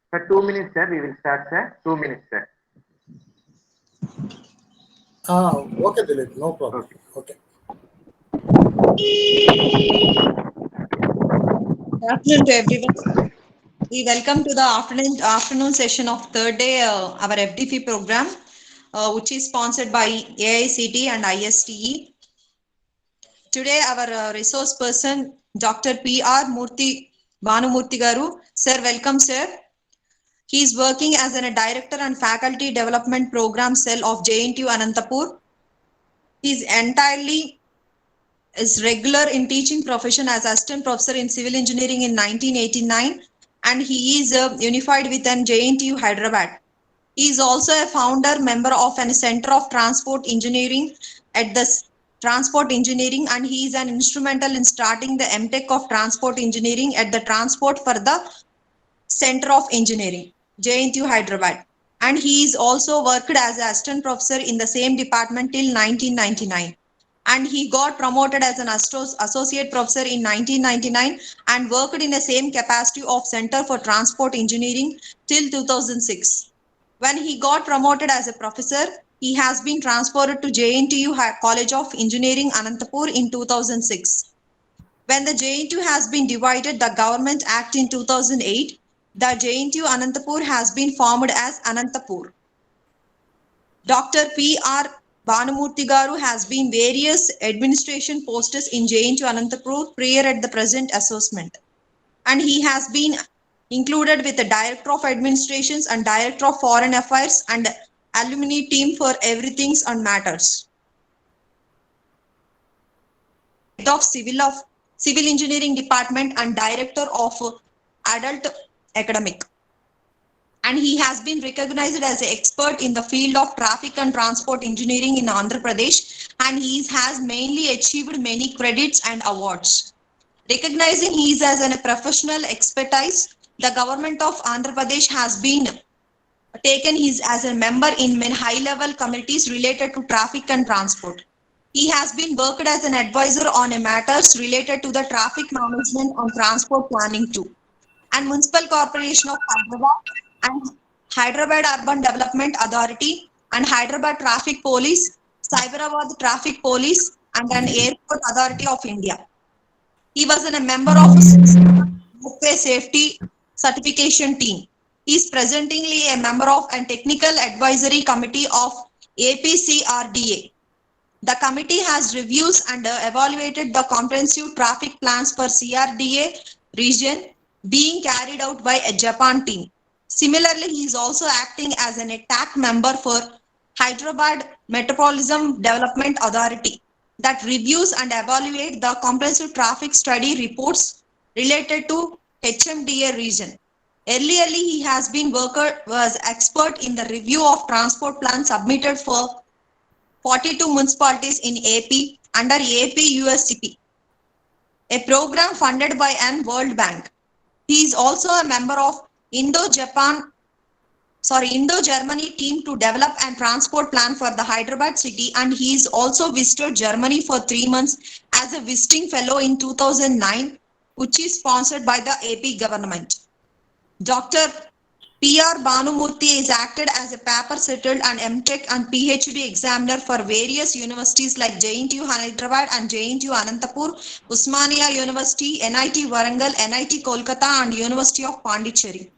For 2 minutes, sir, we will start, sir. 2 minutes, sir. Okay, Dilip, no problem. Okay. Good afternoon to everyone. We welcome to the afternoon session of third day our FDP program, which is sponsored by AICT and ISTE. Today, our resource person, Dr. P.R. Bhanumurthy Garu. Sir, welcome, sir. He is working as a director and faculty development program cell of JNTU Anantapur. He is entirely regular in teaching profession as assistant professor in civil engineering in 1989, and he is unified with an JNTU Hyderabad. He is also a founder member of a Center of Transport Engineering at the Transport Engineering, and he is an instrumental in starting the MTech of Transport Engineering at the Transport for the Center of Engineering, JNTU Hyderabad. And he is also worked as an assistant professor in the same department till 1999. And he got promoted as an associate professor in 1999 and worked in the same capacity of Center for Transport Engineering till 2006. When he got promoted as a professor, he has been transferred to JNTU College of Engineering, Anantapur in 2006. When the JNTU has been divided, the Government Act in 2008, the JNTU Anantapur has been formed as Anantapur. Dr. P.R. Bhanumurthy Garu has been various administration posts in JNTU Anantapur prior at the present assessment. And he has been included with the Director of Administrations and Director of Foreign Affairs and alumni team for everything and matters. Head of Civil Engineering Department and Director of Adult Academic. And he has been recognized as an expert in the field of traffic and transport engineering in Andhra Pradesh, and he has mainly achieved many credits and awards. Recognizing his as a professional expertise, the government of Andhra Pradesh has been taken his as a member in many high-level committees related to traffic and transport. He has been worked as an advisor on matters related to the traffic management and transport planning too. And Municipal Corporation of Hyderabad and Hyderabad Urban Development Authority and Hyderabad Traffic Police, Cyberabad Traffic Police and an Airport Authority of India. He was a member of Roadway Safety Certification Team. He is presently a member of a Technical Advisory Committee of APCRDA. The committee has reviews and evaluated the comprehensive traffic plans for CRDA region being carried out by a Japan team. Similarly, he is also acting as an TAC member for Hyderabad Metropolitan Development Authority that reviews and evaluate the comprehensive traffic study reports related to HMDA region. Earlier, he has been was expert in the review of transport plans submitted for 42 municipalities in AP under AP USCP, a program funded by an World Bank. He is also a member of Indo-Germany team to develop and transport plan for the Hyderabad city, and he is also visited Germany for 3 months as a visiting fellow in 2009, which is sponsored by the AP government. Dr. P.R. Bhanumurthy is acted as a paper settled and MTech and PhD examiner for various universities like JNTU Hyderabad and JNTU Anantapur, Usmania University, NIT Warangal, NIT Kolkata and University of Pondicherry.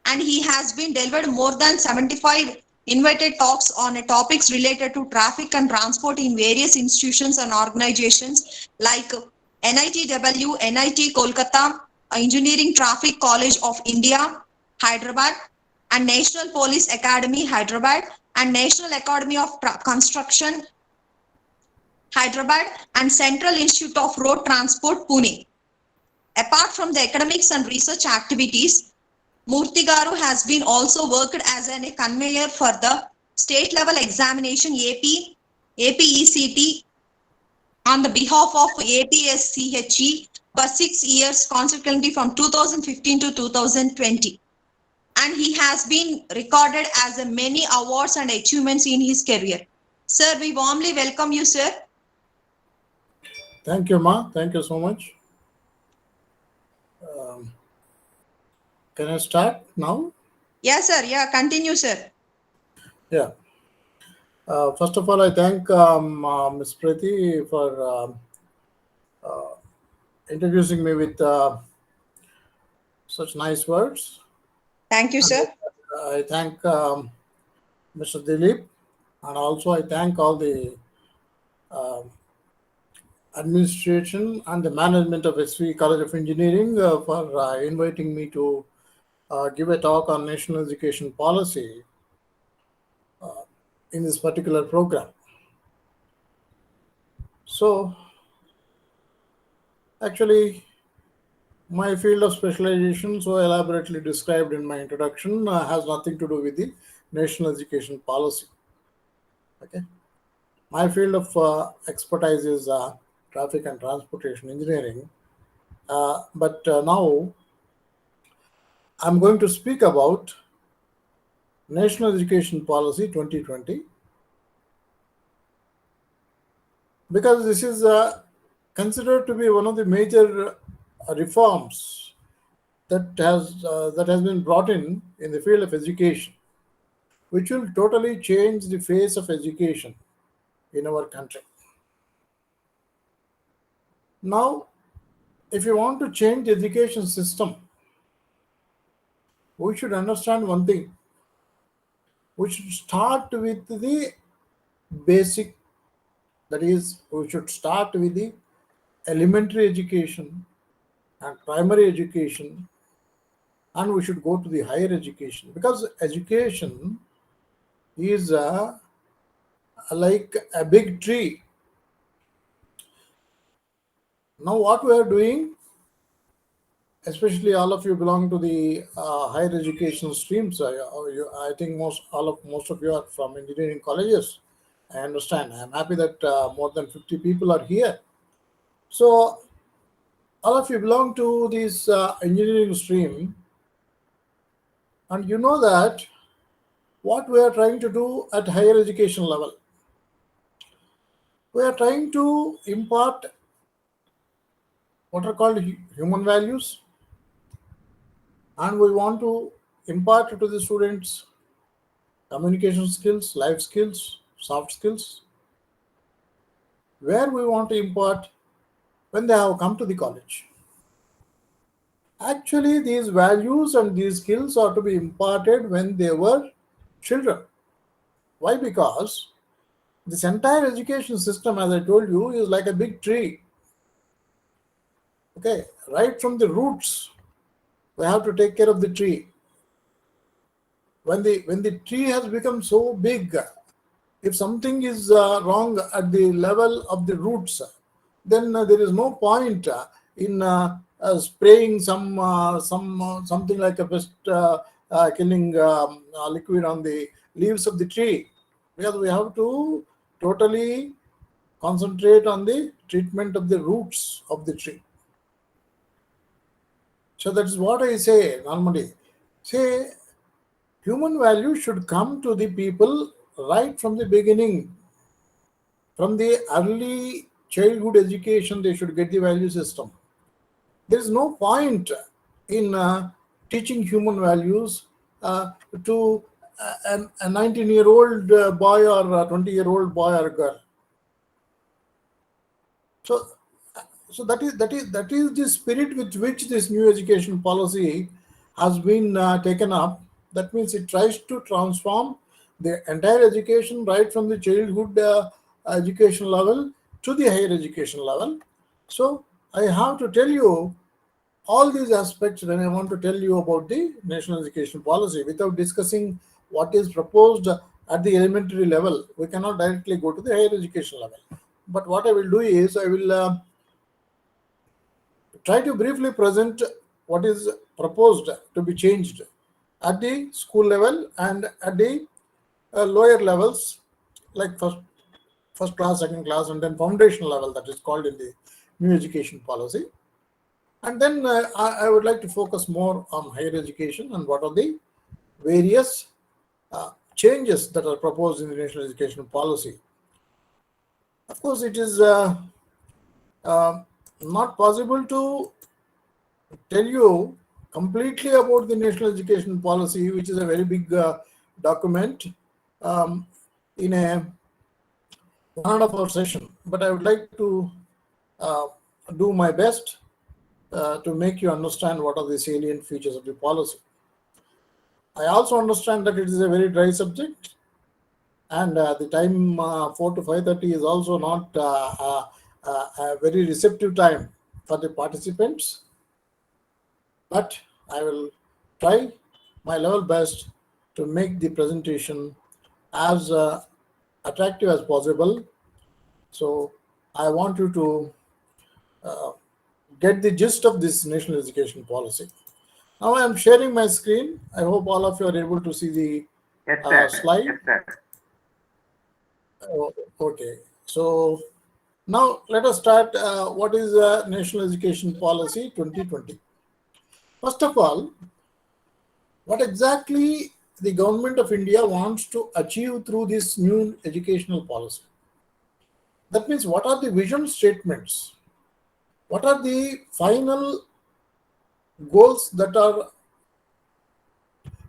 And he has been delivered more than 75 invited talks on topics related to traffic and transport in various institutions and organizations like NITW, NIT Kolkata, Engineering Traffic College of India, Hyderabad, and National Police Academy, Hyderabad, and National Academy of Construction, Hyderabad, and Central Institute of Road Transport, Pune. Apart from the academics and research activities, Murthy Garu has been also worked as a conveyor for the state level examination APECT on the behalf of APSCHE for 6 years consequently from 2015 to 2020. And he has been recorded as many awards and achievements in his career. Sir, we warmly welcome you, sir. Thank you, Ma. Thank you so much. Can I start now? Yes, sir. Yeah, continue, sir. Yeah. First of all, I thank Ms. Priti for introducing me with such nice words. Thank you, sir. I thank Mr. Dilip, and also I thank all the administration and the management of SV College of Engineering for inviting me to give a talk on national education policy in this particular program. So, actually, my field of specialization, so elaborately described in my introduction, has nothing to do with the national education policy. Okay, my field of expertise is traffic and transportation engineering, but now I'm going to speak about National Education Policy 2020 because this is considered to be one of the major reforms that has been brought in the field of education, which will totally change the face of education in our country. Now, if you want to change the education system, we should understand one thing. We should start with the basic, that is, we should start with the elementary education and primary education, and we should go to the higher education, because education is like a big tree. Now what we are doing, especially all of you belong to the higher education streams, I think most of you are from engineering colleges. I understand. I'm happy that more than 50 people are here. So all of you belong to this engineering stream, and you know that what we are trying to do at higher education level. We are trying to impart what are called human values, and we want to impart to the students communication skills, life skills, soft skills, where we want to impart when they have come to the college. Actually, these values and these skills are to be imparted when they were children. Why? Because this entire education system, as I told you, is like a big tree. Okay, right from the roots, we have to take care of the tree. When the tree has become so big, if something is wrong at the level of the roots, then there is no point in spraying something like a pest killing liquid on the leaves of the tree, because we have to totally concentrate on the treatment of the roots of the tree. So that is what I say normally. Say, human value should come to the people right from the beginning. From the early childhood education, they should get the value system. There is no point in teaching human values to a 19-year-old boy or a 20-year-old boy or girl. So that is the spirit with which this new education policy has been taken up. That means it tries to transform the entire education right from the childhood education level to the higher education level. So I have to tell you all these aspects when I want to tell you about the national education policy. Without discussing what is proposed at the elementary level, we cannot directly go to the higher education level. But what I will do is I will try to briefly present what is proposed to be changed at the school level and at the lower levels, like first class, second class, and then foundation level, that is called in the new education policy. And then I would like to focus more on higher education and what are the various changes that are proposed in the national education policy. Of course, it is not possible to tell you completely about the national education policy, which is a very big document, in a 1.5 hour session. But I would like to do my best to make you understand what are the salient features of the policy. I also understand that it is a very dry subject, and the time 4 to 5:30 is also not a very receptive time for the participants. But I will try my level best to make the presentation as attractive as possible. So I want you to get the gist of this national education policy. Now I am sharing my screen. I hope all of you are able to see the Yes, sir. slide. Yes, sir. Okay. So now let us start. What is National Education Policy 2020? First of all, what exactly the government of India wants to achieve through this new educational policy? That means, what are the vision statements? What are the final goals that are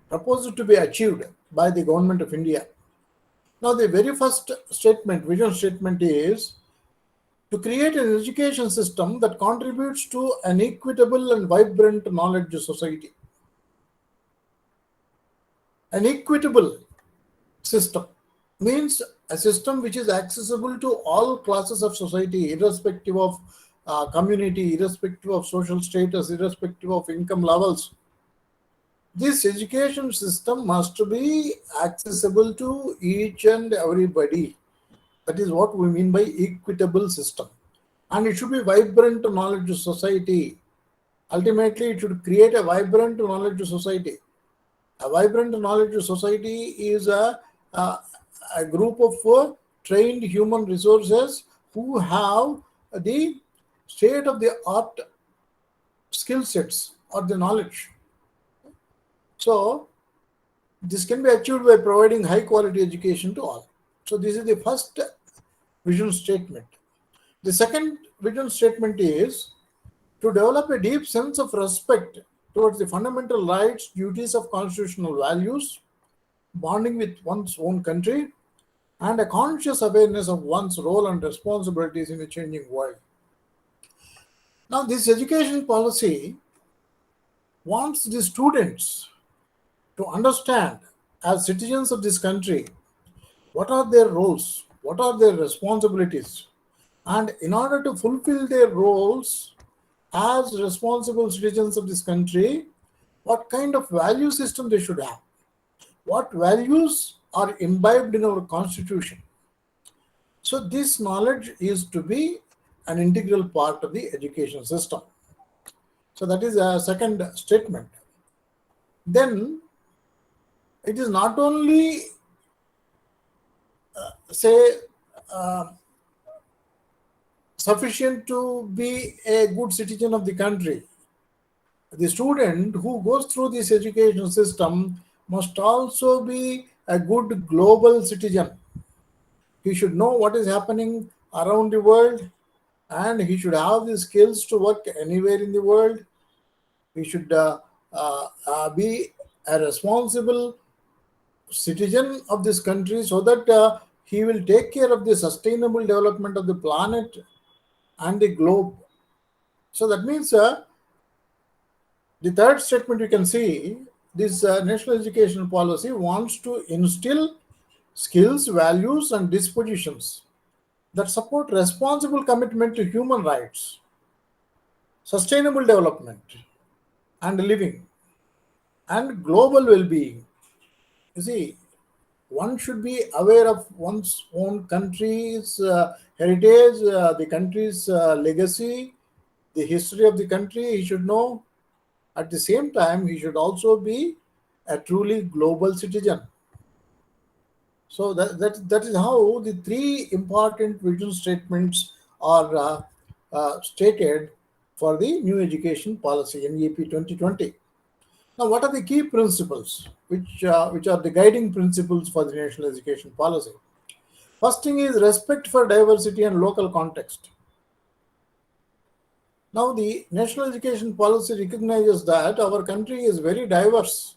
proposed to be achieved by the government of India? Now, the very first statement, vision statement, is to create an education system that contributes to an equitable and vibrant knowledge society. An equitable system means a system which is accessible to all classes of society, irrespective of community, irrespective of social status, irrespective of income levels. This education system must be accessible to each and everybody. That is what we mean by equitable system. And it should be vibrant knowledge society. Ultimately, it should create a vibrant knowledge society. A vibrant knowledge society is a group of trained human resources who have the state-of-the-art skill sets or the knowledge. So this can be achieved by providing high quality education to all. So this is the first vision statement. The second vision statement is to develop a deep sense of respect towards the fundamental rights, duties of constitutional values, bonding with one's own country, and a conscious awareness of one's role and responsibilities in a changing world. Now, this education policy wants the students to understand, as citizens of this country, what are their roles, what are their responsibilities, and in order to fulfill their roles as responsible citizens of this country, what kind of value system they should have, what values are imbibed in our constitution. So this knowledge is to be an integral part of the education system. So that is a second statement. Then it is not only sufficient to be a good citizen of the country. The student who goes through this education system must also be a good global citizen. He should know what is happening around the world, and he should have the skills to work anywhere in the world. He should be a responsible citizen of this country, so that he will take care of the sustainable development of the planet and the globe. So that means the third statement you can see, this national education policy wants to instill skills, values, and dispositions that support responsible commitment to human rights, sustainable development and living, and global well-being. You see, one should be aware of one's own country's heritage, the country's legacy, the history of the country. He should know. At the same time, he should also be a truly global citizen. So that is how the three important vision statements are stated for the new education policy, NEP 2020. Now, what are the key principles which are the guiding principles for the national education policy? First thing is respect for diversity and local context. Now, the national education policy recognizes that our country is very diverse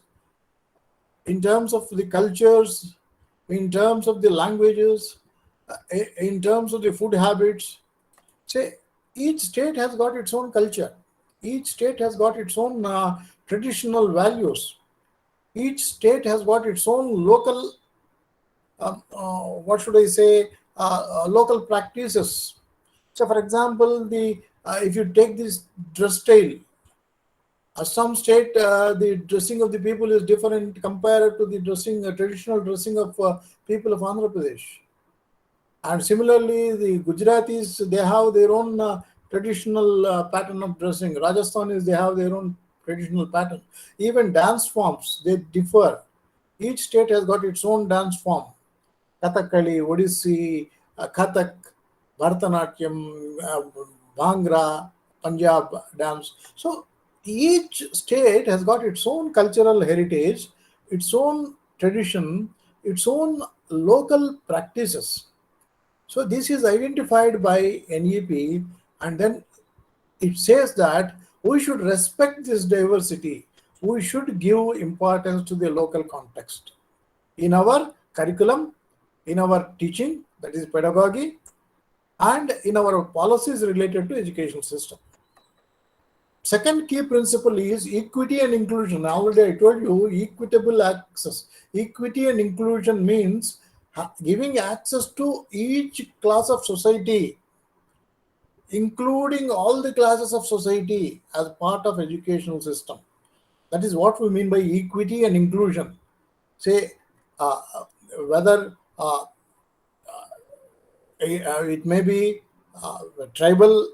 in terms of the cultures, in terms of the languages, in terms of the food habits. Say, each state has got its own culture. Each state has got its own traditional values. Each state has got its own local, what should I say, local practices. So, for example, the if you take this dress style, Assam state, the dressing of the people is different compared to the dressing, traditional dressing of people of Andhra Pradesh. And similarly, the Gujaratis, they have their own traditional pattern of dressing. Rajasthanis, they have their own traditional pattern. Even dance forms, they differ. Each state has got its own dance form. Kathakali, Odissi, Kathak, Bharatanatyam, Bhangra, Punjab dance. So each state has got its own cultural heritage, its own tradition, its own local practices. So this is identified by NEP, and then it says that we should respect this diversity. We should give importance to the local context in our curriculum, in our teaching, that is pedagogy, and in our policies related to education system. Second key principle is equity and inclusion. Already I told you, equitable access. Equity and inclusion means giving access to each class of society, including all the classes of society as part of educational system. That is what we mean by equity and inclusion. Say, whether it may be tribal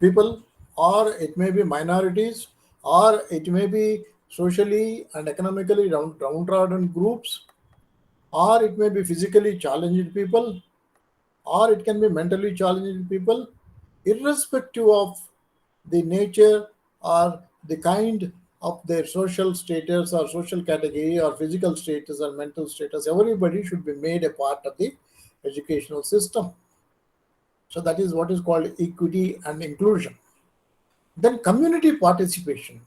people, or it may be minorities, or it may be socially and economically downtrodden groups, or it may be physically challenged people, or it can be mentally challenged people, irrespective of the nature or the kind of their social status or social category or physical status or mental status. Everybody should be made a part of the educational system. So that is what is called equity and inclusion. Then community participation.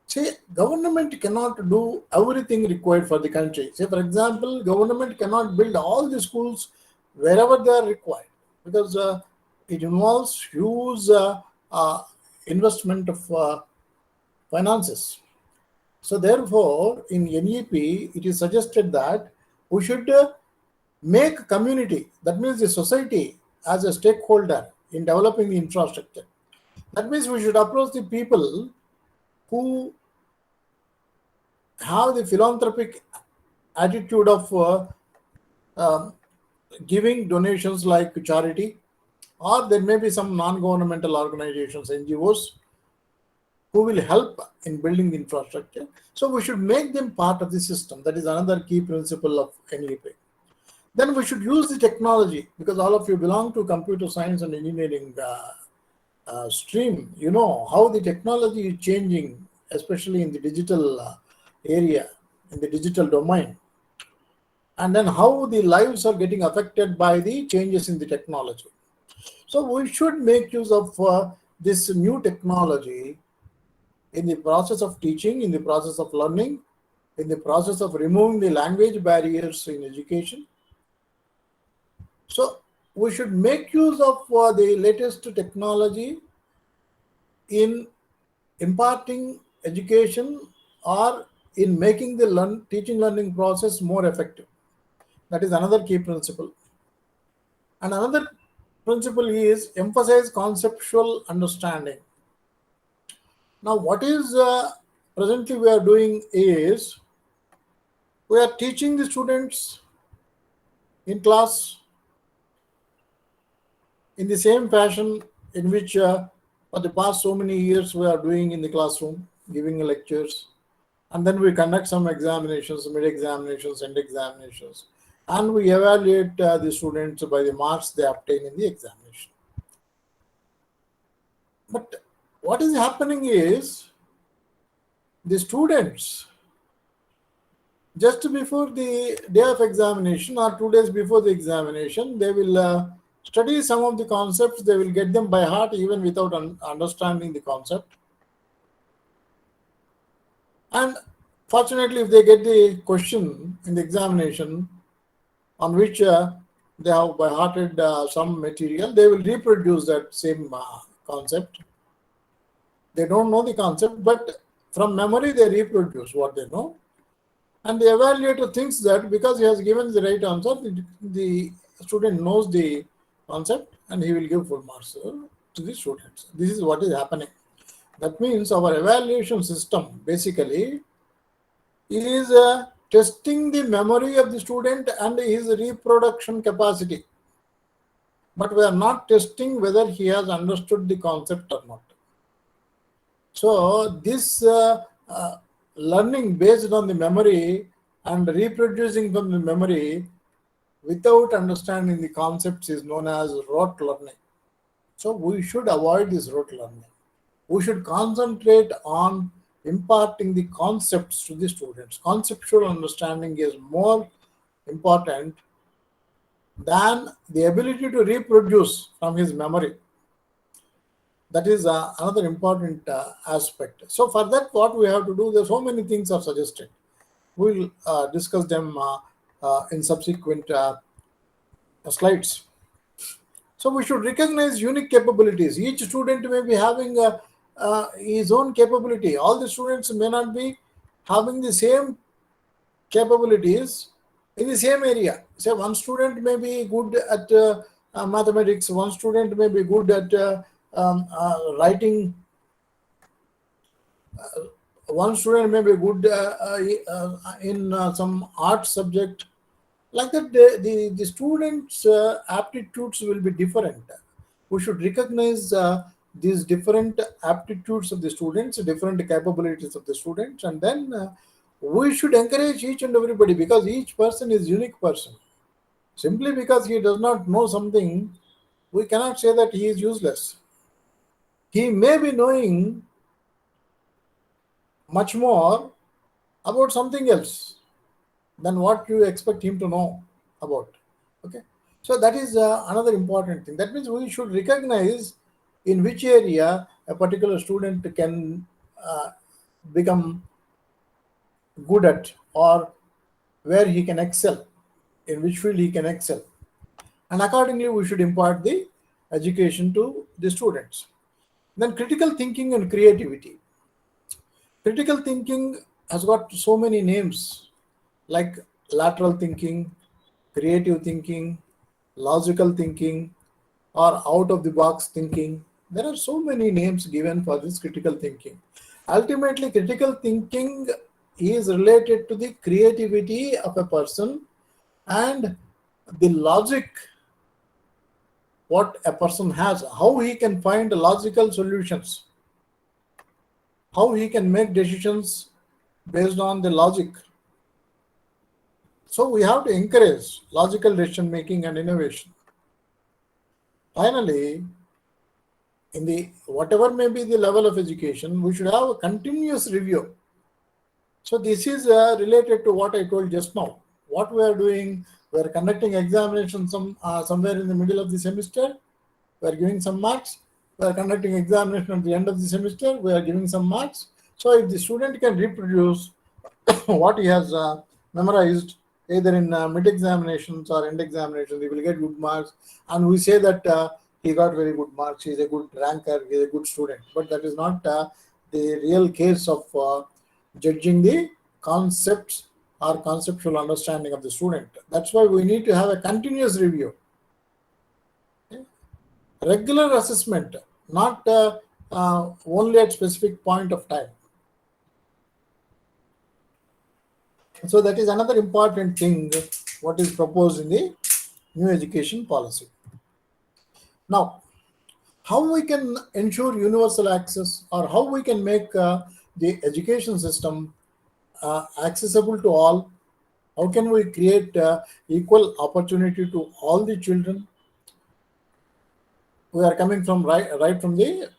Say, government cannot do everything required for the country. Say, for example, government cannot build all the schools wherever they are required, because it involves huge investment of finances. So therefore, in NEP, it is suggested that we should make community, that means the society, as a stakeholder in developing the infrastructure. That means we should approach the people who have the philanthropic attitude of giving donations like charity, or there may be some non-governmental organizations, NGOs, who will help in building the infrastructure. So we should make them part of the system. That is another key principle of NEP. Then we should use the technology, because all of you belong to computer science and engineering stream. You know how the technology is changing, especially in the digital area, in the digital domain, and then how the lives are getting affected by the changes in the technology. So we should make use of this new technology in the process of teaching, in the process of learning, in the process of removing the language barriers in education. So we should make use of the latest technology in imparting education or in making the teaching learning process more effective. That is another key principle. And another principle is emphasize conceptual understanding. Now, what is presently we are doing is we are teaching the students in class in the same fashion in which for the past so many years we are doing in the classroom, giving lectures, and then we conduct some examinations, mid-examinations, end examinations, and we evaluate the students by the marks they obtain in the examination. But what is happening is the students, just before the day of examination or 2 days before the examination, they will study some of the concepts, they will get them by heart even without understanding the concept. And fortunately, if they get the question in the examination on which they have by hearted some material, they will reproduce that same concept. They don't know the concept, but from memory they reproduce what they know. And the evaluator thinks that because he has given the right answer, the student knows the concept and he will give full marks to the students. This is what is happening. That means our evaluation system basically is testing the memory of the student and his reproduction capacity. But we are not testing whether he has understood the concept or not. So this learning based on the memory and reproducing from the memory without understanding the concepts is known as rote learning. So we should avoid this rote learning. We should concentrate on imparting the concepts to the students. Conceptual understanding is more important than the ability to reproduce from his memory. That is another important aspect. So for that, what we have to do, there are so many things are suggested. We'll discuss them in subsequent slides. So we should recognize unique capabilities. Each student may be having his own capability. All the students may not be having the same capabilities in the same area. Say one student may be good at mathematics, one student may be good at writing, one student may be good in some art subject. Like that, the students' aptitudes will be different. We should recognize these different aptitudes of the students, different capabilities of the students, and then we should encourage each and everybody, because each person is unique person. Simply because he does not know something, we cannot say that he is useless. He may be knowing much more about something else than what you expect him to know about. Okay, so that is another important thing. That means we should recognize in which area a particular student can become good at, or where he can excel, in which field he can excel, and accordingly we should impart the education to the students. Then critical thinking and creativity. Critical thinking has got so many names, like lateral thinking, creative thinking, logical thinking, or out of the box thinking. There are so many names given for this critical thinking. Ultimately, critical thinking is related to the creativity of a person and the logic what a person has, how he can find logical solutions, how he can make decisions based on the logic. So we have to encourage logical decision making and innovation. Finally, in the whatever may be the level of education, we should have a continuous review. So this is related to what I told just now. What we are doing, we are conducting examinations somewhere in the middle of the semester. We are giving some marks. We are conducting examination at the end of the semester. We are giving some marks. So if the student can reproduce what he has memorized, either in mid-examinations or end examinations, he will get good marks. And we say that he got very good marks, he is a good ranker, he is a good student. But that is not the real case of judging the concepts or conceptual understanding of the student. That's why we need to have a continuous review. Okay? Regular assessment, not only at specific point of time. So that is another important thing what is proposed in the new education policy. Now, how we can ensure universal access, or how we can make the education system accessible to all? How can we create equal opportunity to all the children? We are coming from right from the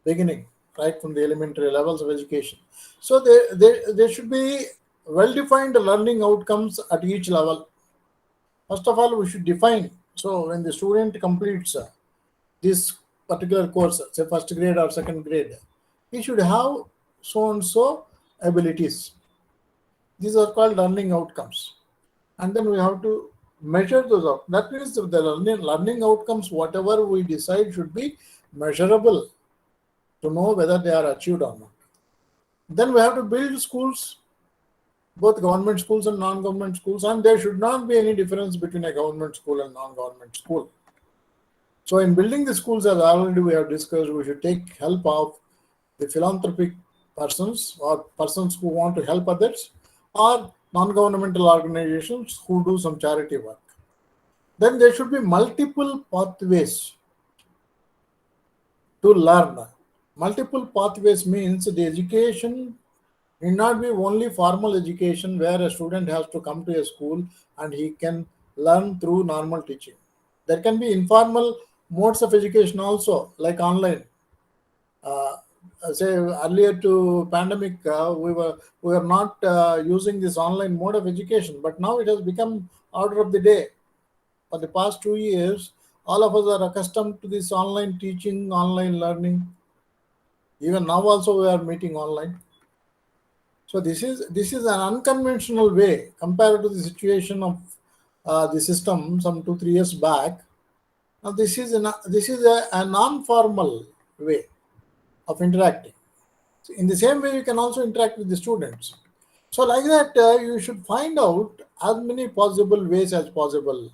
beginning, right from the elementary levels of education. So there should be well-defined learning outcomes at each level. First of all, we should define So when the student completes this particular course, say first grade or second grade, he should have so and so abilities. These are called learning outcomes. And then we have to measure those out. That means the learning outcomes, whatever we decide, should be measurable to know whether they are achieved or not. Then we have to build schools, both government schools and non-government schools, and there should not be any difference between a government school and non-government school. So in building the schools, as already we have discussed, we should take help of the philanthropic persons or persons who want to help others, or non-governmental organizations who do some charity work. Then there should be multiple pathways to learn. Multiple pathways means the education need not be only formal education where a student has to come to a school and he can learn through normal teaching. There can be informal modes of education also, like online. Say earlier to pandemic, we were not using this online mode of education, but now it has become order of the day. For the past 2 years, all of us are accustomed to this online teaching, online learning. Even now also we are meeting online. So this is an unconventional way compared to the situation of the system some 2-3 years back. Now this is a non-formal way of interacting. So in the same way, you can also interact with the students. So like that, you should find out as many possible ways as possible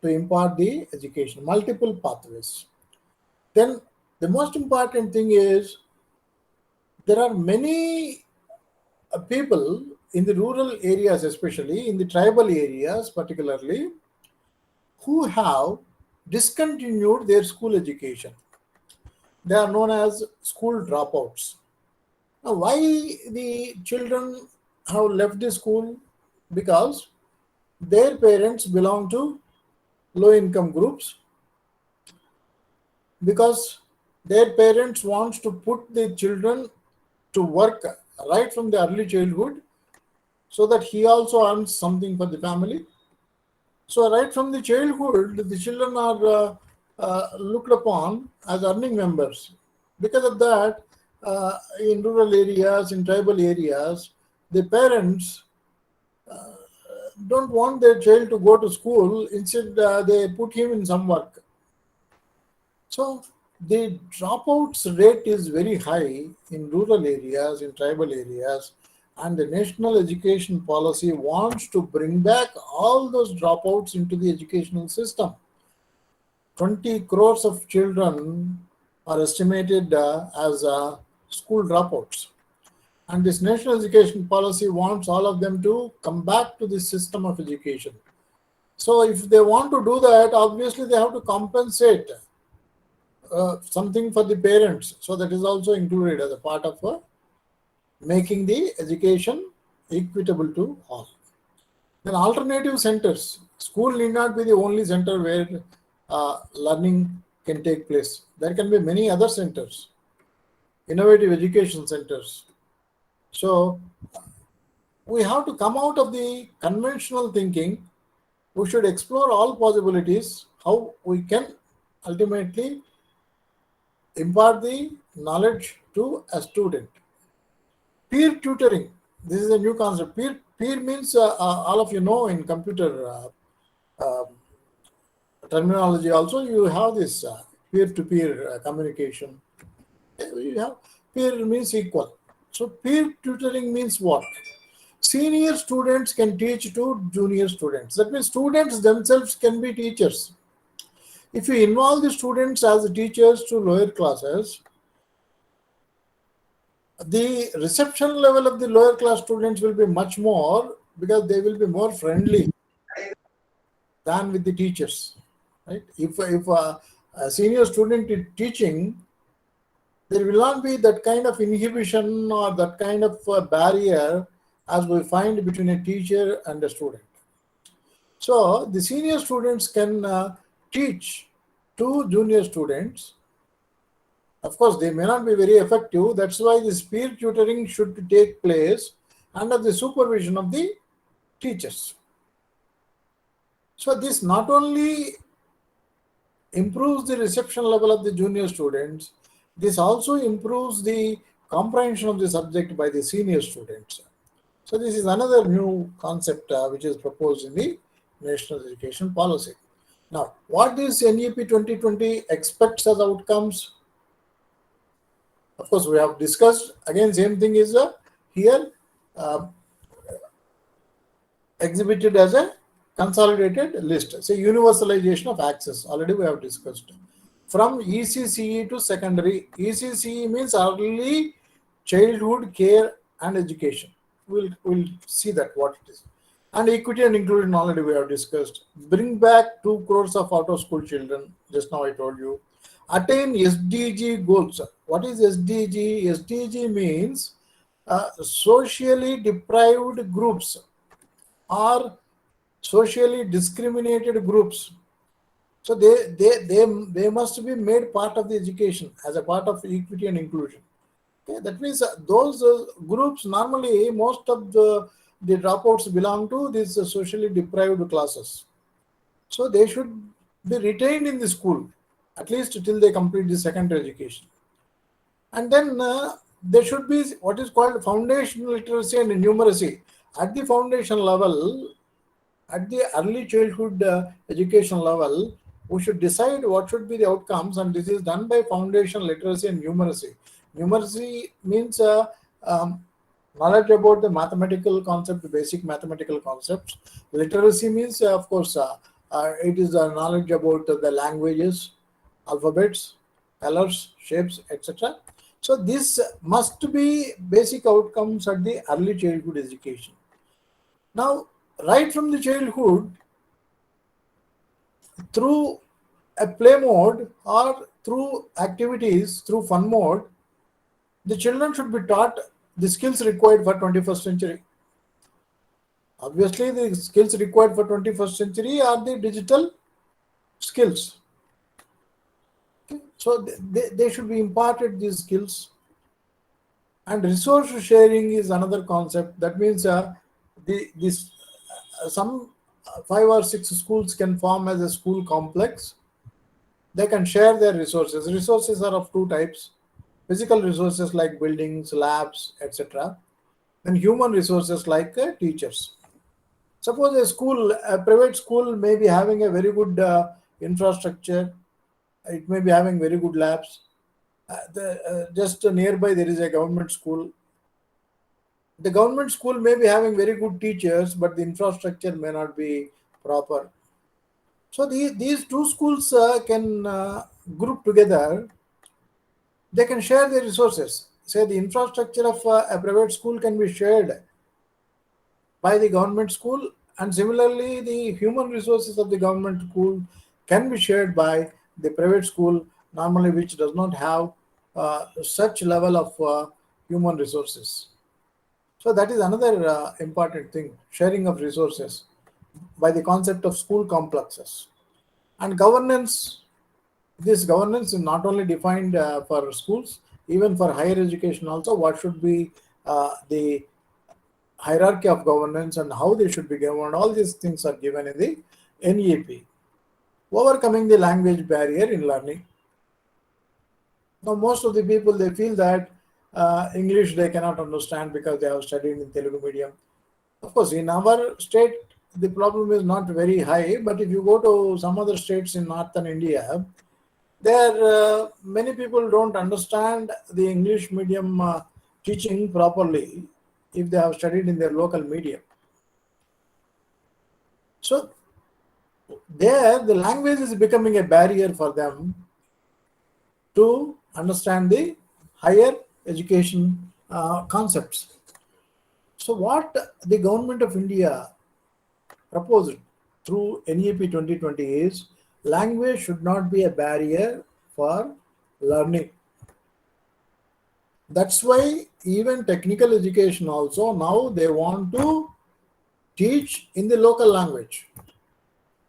to impart the education, multiple pathways. Then the most important thing is there are many people in the rural areas, especially in the tribal areas particularly, who have discontinued their school education. They are known as school dropouts. Now, why the children have left the school? Because their parents belong to low income groups, because their parents want to put the children to work right from the early childhood so that he also earns something for the family. So right from the childhood, the children are looked upon as earning members. Because of that, in rural areas, in tribal areas, the parents don't want their child to go to school. Instead, they put him in some work. So the dropouts rate is very high in rural areas, in tribal areas, and the national education policy wants to bring back all those dropouts into the educational system. 20 crores of children are estimated as school dropouts. And this national education policy wants all of them to come back to the system of education. So if they want to do that, obviously they have to compensate something for the parents. So that is also included as a part of making the education equitable to all. Then alternative centers. School need not be the only center where learning can take place. There can be many other centers, innovative education centers. So we have to come out of the conventional thinking. We should explore all possibilities, how we can ultimately impart the knowledge to a student. Peer tutoring. This is a new concept. Peer means all of you know in computer terminology also you have this peer-to-peer communication. You have peer means equal. So peer tutoring means what? Senior students can teach to junior students. That means students themselves can be teachers. If you involve the students as teachers to lower classes, the reception level of the lower class students will be much more, because they will be more friendly than with the teachers. Right? If a senior student is teaching, there will not be that kind of inhibition or that kind of barrier as we find between a teacher and a student. So the senior students can teach to junior students. Of course, they may not be very effective. That's why this peer tutoring should take place under the supervision of the teachers. So this not only improves the reception level of the junior students, this also improves the comprehension of the subject by the senior students. So this is another new concept which is proposed in the National Education Policy. Now, what this NEP 2020 expects as outcomes? Of course, we have discussed, again, same thing is here exhibited as a consolidated list. So universalization of access, already we have discussed. From ECCE to secondary, ECCE means early childhood care and education. We'll see that what it is. And equity and inclusion, already we have discussed. Bring back 2 crores of out of school children, just now I told you. Attain SDG goals. What is SDG? SDG means socially deprived groups or socially discriminated groups. So they must be made part of the education as a part of equity and inclusion. Okay, that means those groups, normally most of the dropouts belong to these socially deprived classes. So they should be retained in the school at least till they complete the secondary education. And then there should be what is called foundational literacy and numeracy. At the foundation level, at the early childhood education level, we should decide what should be the outcomes, and this is done by foundation literacy and numeracy. Numeracy means knowledge about the mathematical concept, basic mathematical concepts. Literacy means, of course, it is knowledge about the languages, alphabets, colors, shapes, etc. So this must be basic outcomes at the early childhood education. Now, right from the childhood, through a play mode or through activities, through fun mode, the children should be taught the skills required for 21st century. Obviously, the skills required for 21st century are the digital skills. Okay. So they should be imparted these skills. And resource sharing is another concept. That means some 5 or 6 schools can form as a school complex. They can share their resources. Resources are of 2 types: physical resources like buildings, labs, etc., and human resources like teachers. Suppose a private school may be having a very good infrastructure. It may be having very good labs. Just nearby there is a government school. The government school may be having very good teachers, but the infrastructure may not be proper. So these 2 schools can group together. They can share their resources. Say the infrastructure of a private school can be shared by the government school, and similarly the human resources of the government school can be shared by the private school, normally which does not have such level of human resources. So that is another important thing, sharing of resources by the concept of school complexes. And governance, this governance is not only defined for schools, even for higher education also, what should be the hierarchy of governance and how they should be governed. All these things are given in the NEP. Overcoming the language barrier in learning. Now, most of the people, they feel that English they cannot understand because they have studied in Telugu medium. Of course, in our state, the problem is not very high, but if you go to some other states in northern India, there many people don't understand the English medium teaching properly if they have studied in their local medium. So there, the language is becoming a barrier for them to understand the higher education concepts. So what the government of India proposed through NEP 2020 is language should not be a barrier for learning. That's why even technical education also now they want to teach in the local language.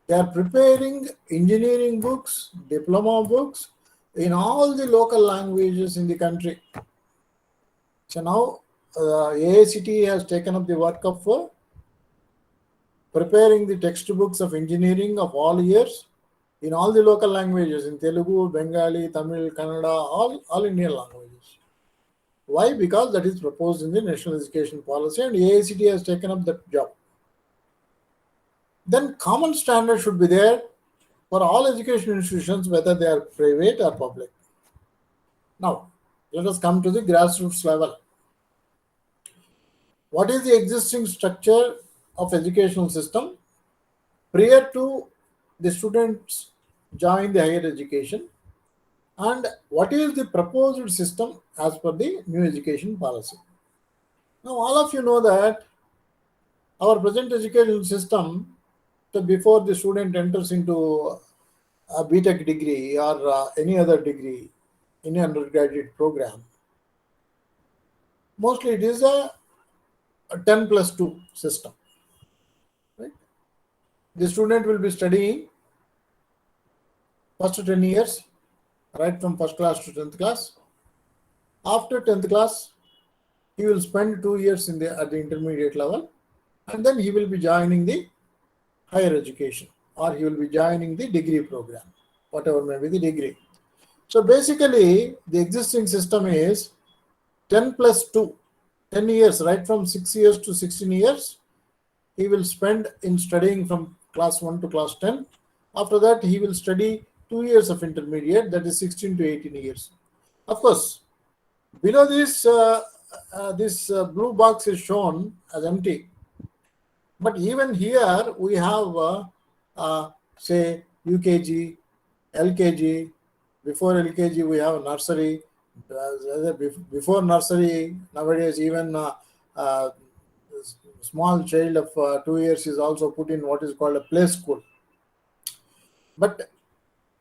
They are preparing engineering books, diploma books in all the local languages in the country. So now AICTE has taken up the work of preparing the textbooks of engineering of all years in all the local languages, in Telugu, Bengali, Tamil, Kannada, all Indian languages. Why? Because that is proposed in the National Education Policy and AICTE has taken up that job. Then common standards should be there for all education institutions, whether they are private or public. Now, let us come to the grassroots level. What is the existing structure of educational system prior to the students join the higher education, and what is the proposed system as per the new education policy? Now, all of you know that our present education system, before the student enters into a BTech degree or any other degree, any undergraduate program, mostly it is a 10+2 system. Right? The student will be studying first 10 years, right from first class to 10th class. After 10th class, he will spend 2 years at the intermediate level, and then he will be joining the higher education, or he will be joining the degree program, whatever may be the degree. So basically, the existing system is 10+2, 10 years, right from 6 years to 16 years. He will spend in studying from class 1 to class 10. After that, he will study 2 years of intermediate, that is 16 to 18 years. Of course, below this, this blue box is shown as empty. But even here, we have, say, UKG, LKG. Before LKG, we have nursery. Before nursery, nowadays, even small child of 2 years is also put in what is called a play school. But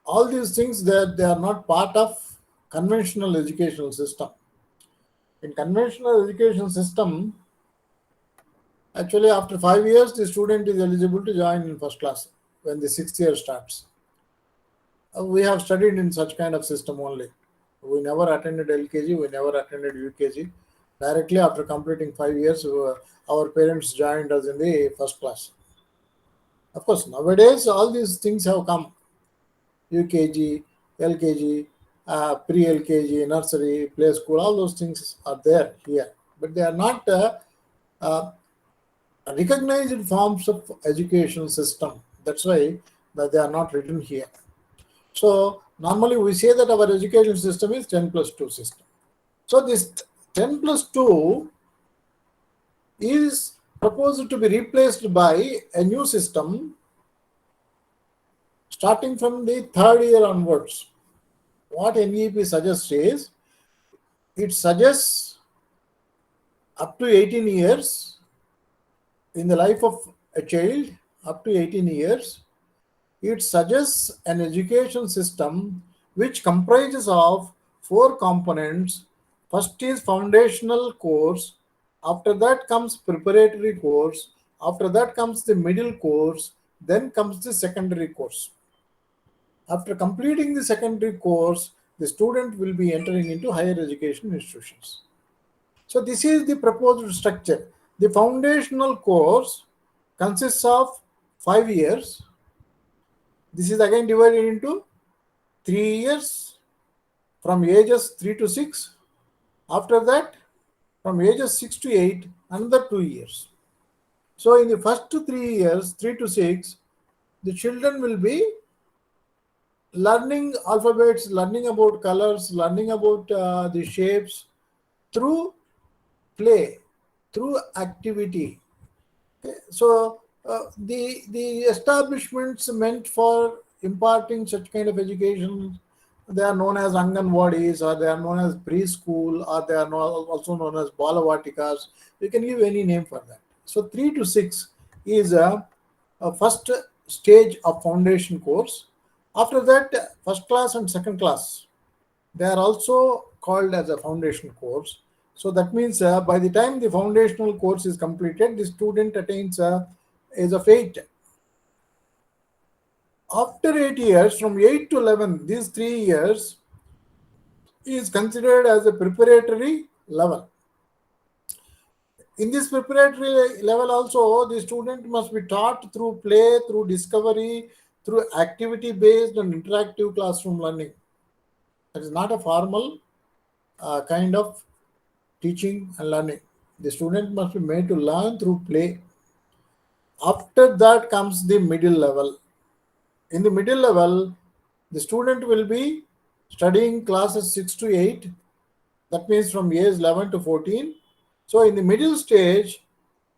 all these things, they are not part of conventional educational system. In conventional education system, actually after 5 years, the student is eligible to join in first class when the 6th year starts. We have studied in such kind of system only. We never attended LKG, we never attended UKG. Directly after completing 5 years, our parents joined us in the first class. Of course, nowadays all these things have come. UKG, LKG, pre-LKG, nursery, play school, all those things are there here. But they are not recognized forms of education system. That's why they are not written here. So normally we say that our education system is 10+2 system. So this 10+2 is proposed to be replaced by a new system starting from the 3rd year onwards. What NEP suggests is, it suggests up to 18 years in the life of a child, up to 18 years, it suggests an education system which comprises of 4 components. First is foundational course, after that comes preparatory course, after that comes the middle course, then comes the secondary course. After completing the secondary course, the student will be entering into higher education institutions. So this is the proposed structure. The foundational course consists of 5 years. This is again divided into 3 years from ages 3 to 6. After that, from ages 6 to 8, another 2 years. So in the first 3 years, 3 to 6, the children will be learning alphabets, learning about colors, learning about the shapes through play, through activity. Okay. So the establishments meant for imparting such kind of education, they are known as Anganwadis, or they are known as preschool, or they are also known as Balavatikas. You can give any name for that. So 3 to 6 is a first stage of foundation course. After that, first class and second class, they are also called as a foundation course. So that means by the time the foundational course is completed, the student attains age of 8. After 8 years, from 8 to 11, these 3 years is considered as a preparatory level. In this preparatory level also, the student must be taught through play, through discovery, through activity-based and interactive classroom learning. That is not a formal kind of teaching and learning. The student must be made to learn through play. After that comes the middle level. In the middle level, the student will be studying classes 6 to 8. That means from years 11 to 14. So in the middle stage,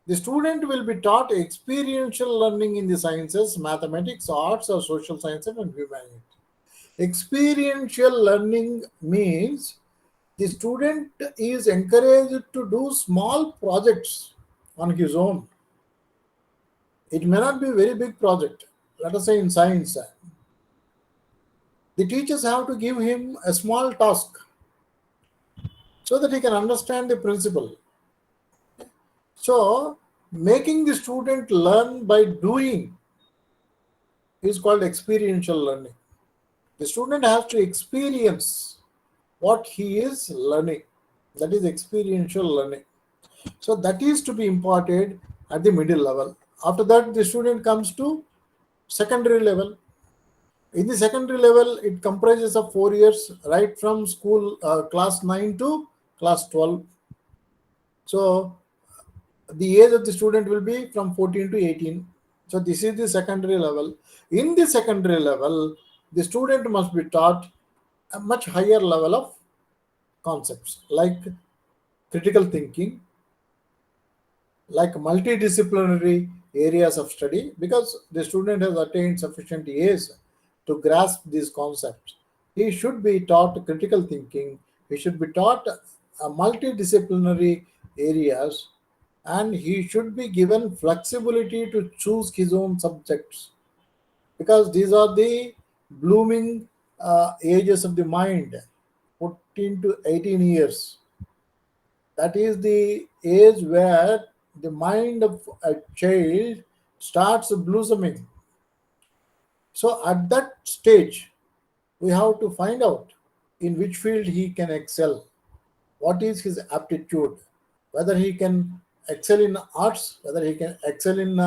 the student will be taught experiential learning in the sciences, mathematics, arts, or social sciences and humanity. Experiential learning means the student is encouraged to do small projects on his own. It may not be a very big project. Let us say in science, the teachers have to give him a small task so that he can understand the principle. So, making the student learn by doing is called experiential learning. The student has to experience what he is learning. That is experiential learning. So, that is to be imparted at the middle level. After that, the student comes to secondary level. In the secondary level, it comprises of 4 years, right from school class 9 to class 12. So, the age of the student will be from 14 to 18. So this is the secondary level. In the secondary level, the student must be taught a much higher level of concepts like critical thinking, like multidisciplinary areas of study, because the student has attained sufficient age to grasp these concepts. He should be taught critical thinking, he should be taught multidisciplinary areas, and he should be given flexibility to choose his own subjects, because these are the blooming ages of the mind, 14 to 18 years. That is the age where the mind of a child starts blossoming. So at that stage, we have to find out in which field he can excel, what is his aptitude, whether he can excel in arts, whether he can excel in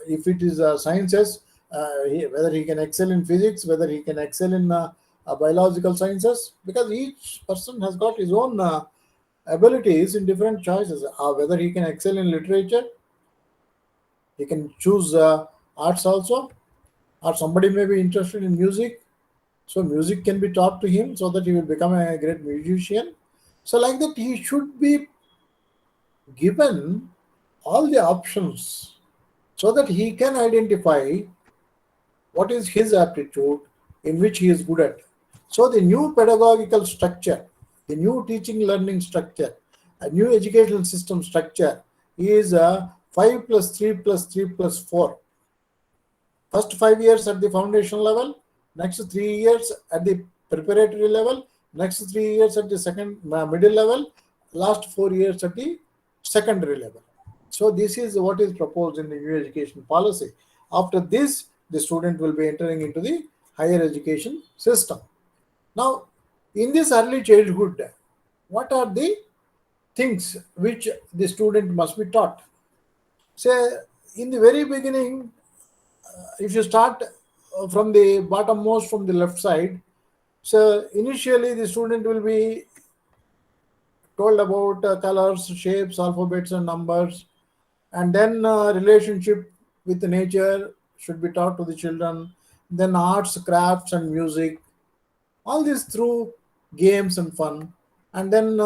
if it is sciences, whether he can excel in physics, whether he can excel in biological sciences, because each person has got his own abilities in different choices. Whether he can excel in literature, he can choose arts also, or somebody may be interested in music, so music can be taught to him so that he will become a great musician. So like that, he should be given all the options so that he can identify what is his aptitude, in which he is good at. So the new pedagogical structure, the new teaching learning structure, a new educational system structure is 5 plus 3 plus 3 plus 4. First 5 years at the foundation level, next 3 years at the preparatory level, next 3 years at the second middle level, last 4 years at the secondary level. So this is what is proposed in the new education policy. After this, the student will be entering into the higher education system. Now, in this early childhood, what are the things which the student must be taught? Say, in the very beginning, if you start from the bottommost, from the left side, so initially the student will be told about colors, shapes, alphabets and numbers, and then relationship with nature should be taught to the children, then arts, crafts and music, all this through games and fun. And then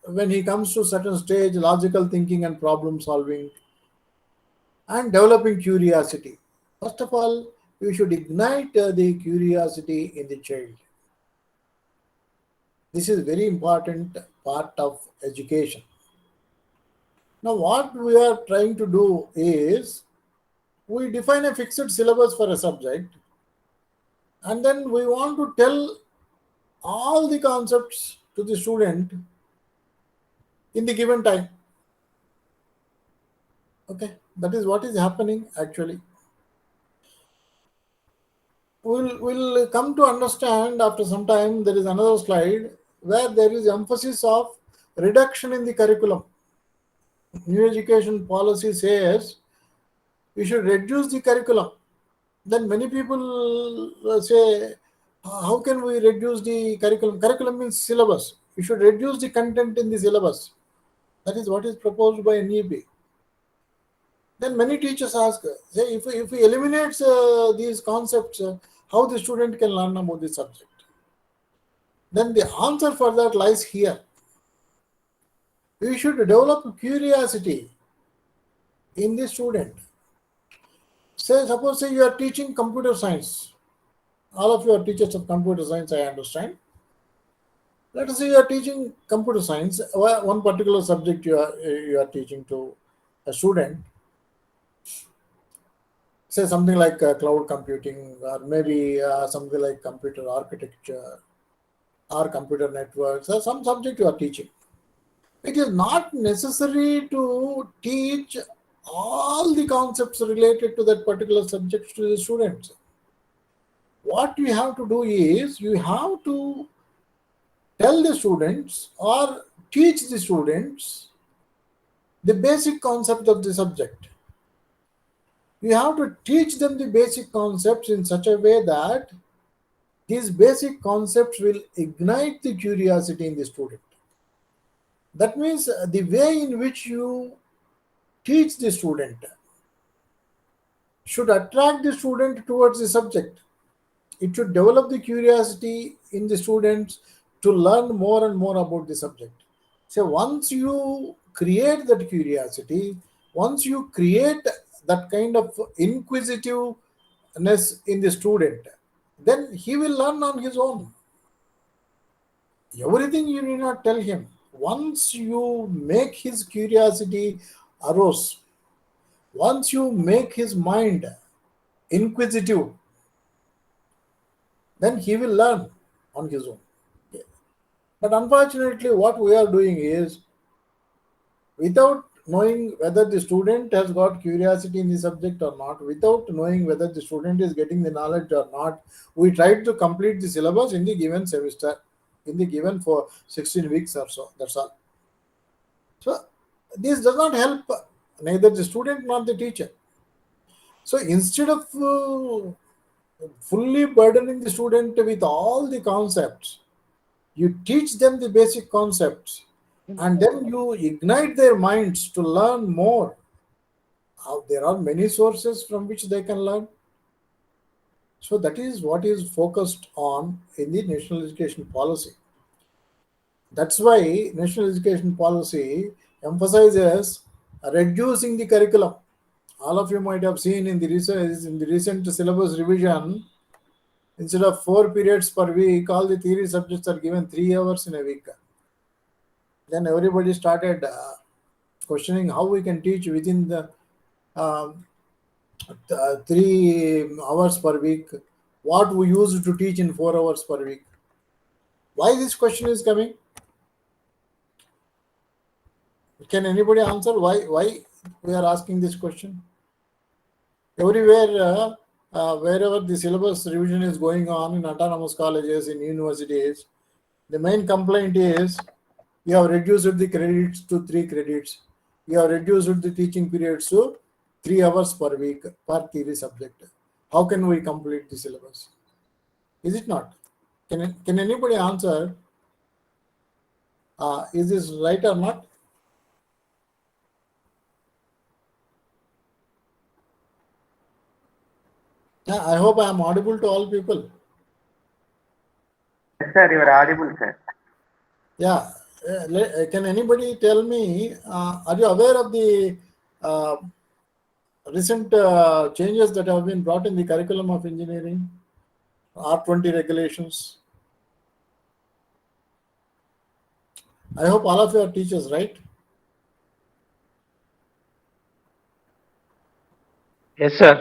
when he comes to certain stage, logical thinking and problem solving, and developing curiosity. First of all, you should ignite the curiosity in the child. This is very important part of education. Now, what we are trying to do is, we define a fixed syllabus for a subject, and then we want to tell all the concepts to the student in the given time. Okay, that is what is happening actually. We'll come to understand after some time. There is another slide where there is emphasis of reduction in the curriculum. New education policy says we should reduce the curriculum. Then many people say, how can we reduce the curriculum? Curriculum means syllabus. We should reduce the content in the syllabus. That is what is proposed by NEP. Then many teachers ask, say, if we eliminate these concepts, how the student can learn about the subject? Then the answer for that lies here. We should develop curiosity in the student. Suppose you are teaching computer science. All of you are teachers of computer science, I understand. Let us say you are teaching computer science, one particular subject you are teaching to a student. Say something like cloud computing, or maybe something like computer architecture or computer networks, or some subject you are teaching. It is not necessary to teach all the concepts related to that particular subject to the students. What you have to do is you have to tell the students or teach the students the basic concept of the subject. You have to teach them the basic concepts in such a way that these basic concepts will ignite the curiosity in the student. That means the way in which you teach the student should attract the student towards the subject. It should develop the curiosity in the students to learn more and more about the subject. So once you create that curiosity, once you create that kind of inquisitiveness in the student, then he will learn on his own. Everything you need not tell him. Once you make his curiosity arouse, once you make his mind inquisitive, then he will learn on his own. But unfortunately, what we are doing is, without knowing whether the student has got curiosity in the subject or not, without knowing whether the student is getting the knowledge or not, we try to complete the syllabus in the given semester, in the given for 16 weeks or so. That's all. So this does not help neither the student nor the teacher. So instead of fully burdening the student with all the concepts, you teach them the basic concepts, and then you ignite their minds to learn more. There are many sources from which they can learn. So that is what is focused on in the national education policy. That's why national education policy emphasizes reducing the curriculum. All of you might have seen in the recent syllabus revision, instead of 4 periods per week, all the theory subjects are given 3 hours in a week. Then everybody started questioning how we can teach within the 3 hours per week, what we used to teach in 4 hours per week. Why this question is coming? Can anybody answer why we are asking this question? Everywhere, wherever the syllabus revision is going on in autonomous colleges, in universities, the main complaint is you have reduced the credits to 3 credits. You have reduced the teaching periods to 3 hours per week per theory subject. How can we complete the syllabus? Is it not? Can anybody answer? Is this right or not? Yeah, I hope I am audible to all people. Yes, sir, you are audible, sir. Yeah. Can anybody tell me, are you aware of the recent changes that have been brought in the curriculum of engineering, R20 regulations? I hope all of you are teachers, right? Yes, sir.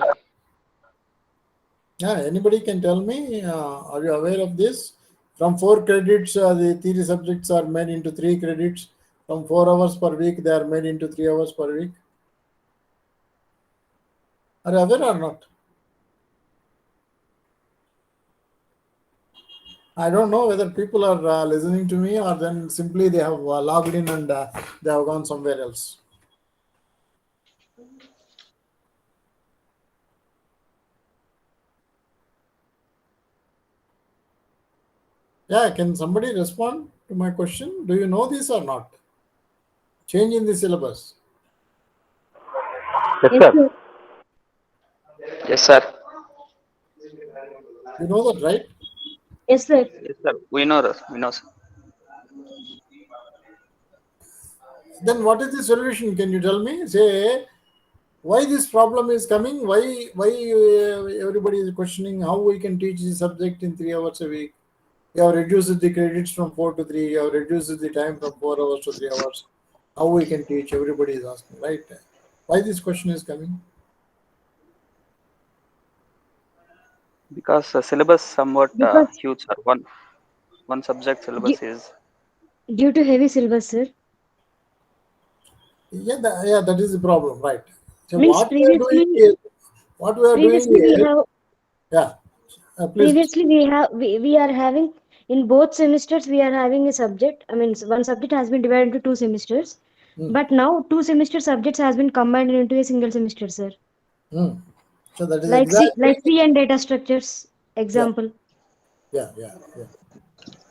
Yeah, anybody can tell me, are you aware of this? From 4 credits, the theory subjects are made into 3 credits. From 4 hours per week, they are made into 3 hours per week. Are you aware or not? I don't know whether people are listening to me or then simply they have logged in and they have gone somewhere else. Yeah, can somebody respond to my question? Do you know this or not? Change in the syllabus. Yes, Yes, sir. sir. Yes, sir. You know that, right? Yes, sir. Yes, sir. We know this. We know, sir. Then what is the solution? Can you tell me? Say why this problem is coming? Why everybody is questioning how we can teach this subject in 3 hours a week? You have reduced the credits from 4 to 3. You have reduced the time from 4 hours to 3 hours. How we can teach? Everybody is asking, right? Why this question is coming? Because the syllabus somewhat Because huge, sir. One subject due, syllabus is due to heavy syllabus, sir. Yeah, that is the problem, right? So Means previously, what we are doing previously we is, have yeah, please. previously we are having in both semesters we are having a subject. I mean, one subject has been divided into 2 semesters, Hmm, but now 2 semester subjects has been combined into a single semester, sir. hmm. So that is Like exactly, C and data structures yeah, example. yeah.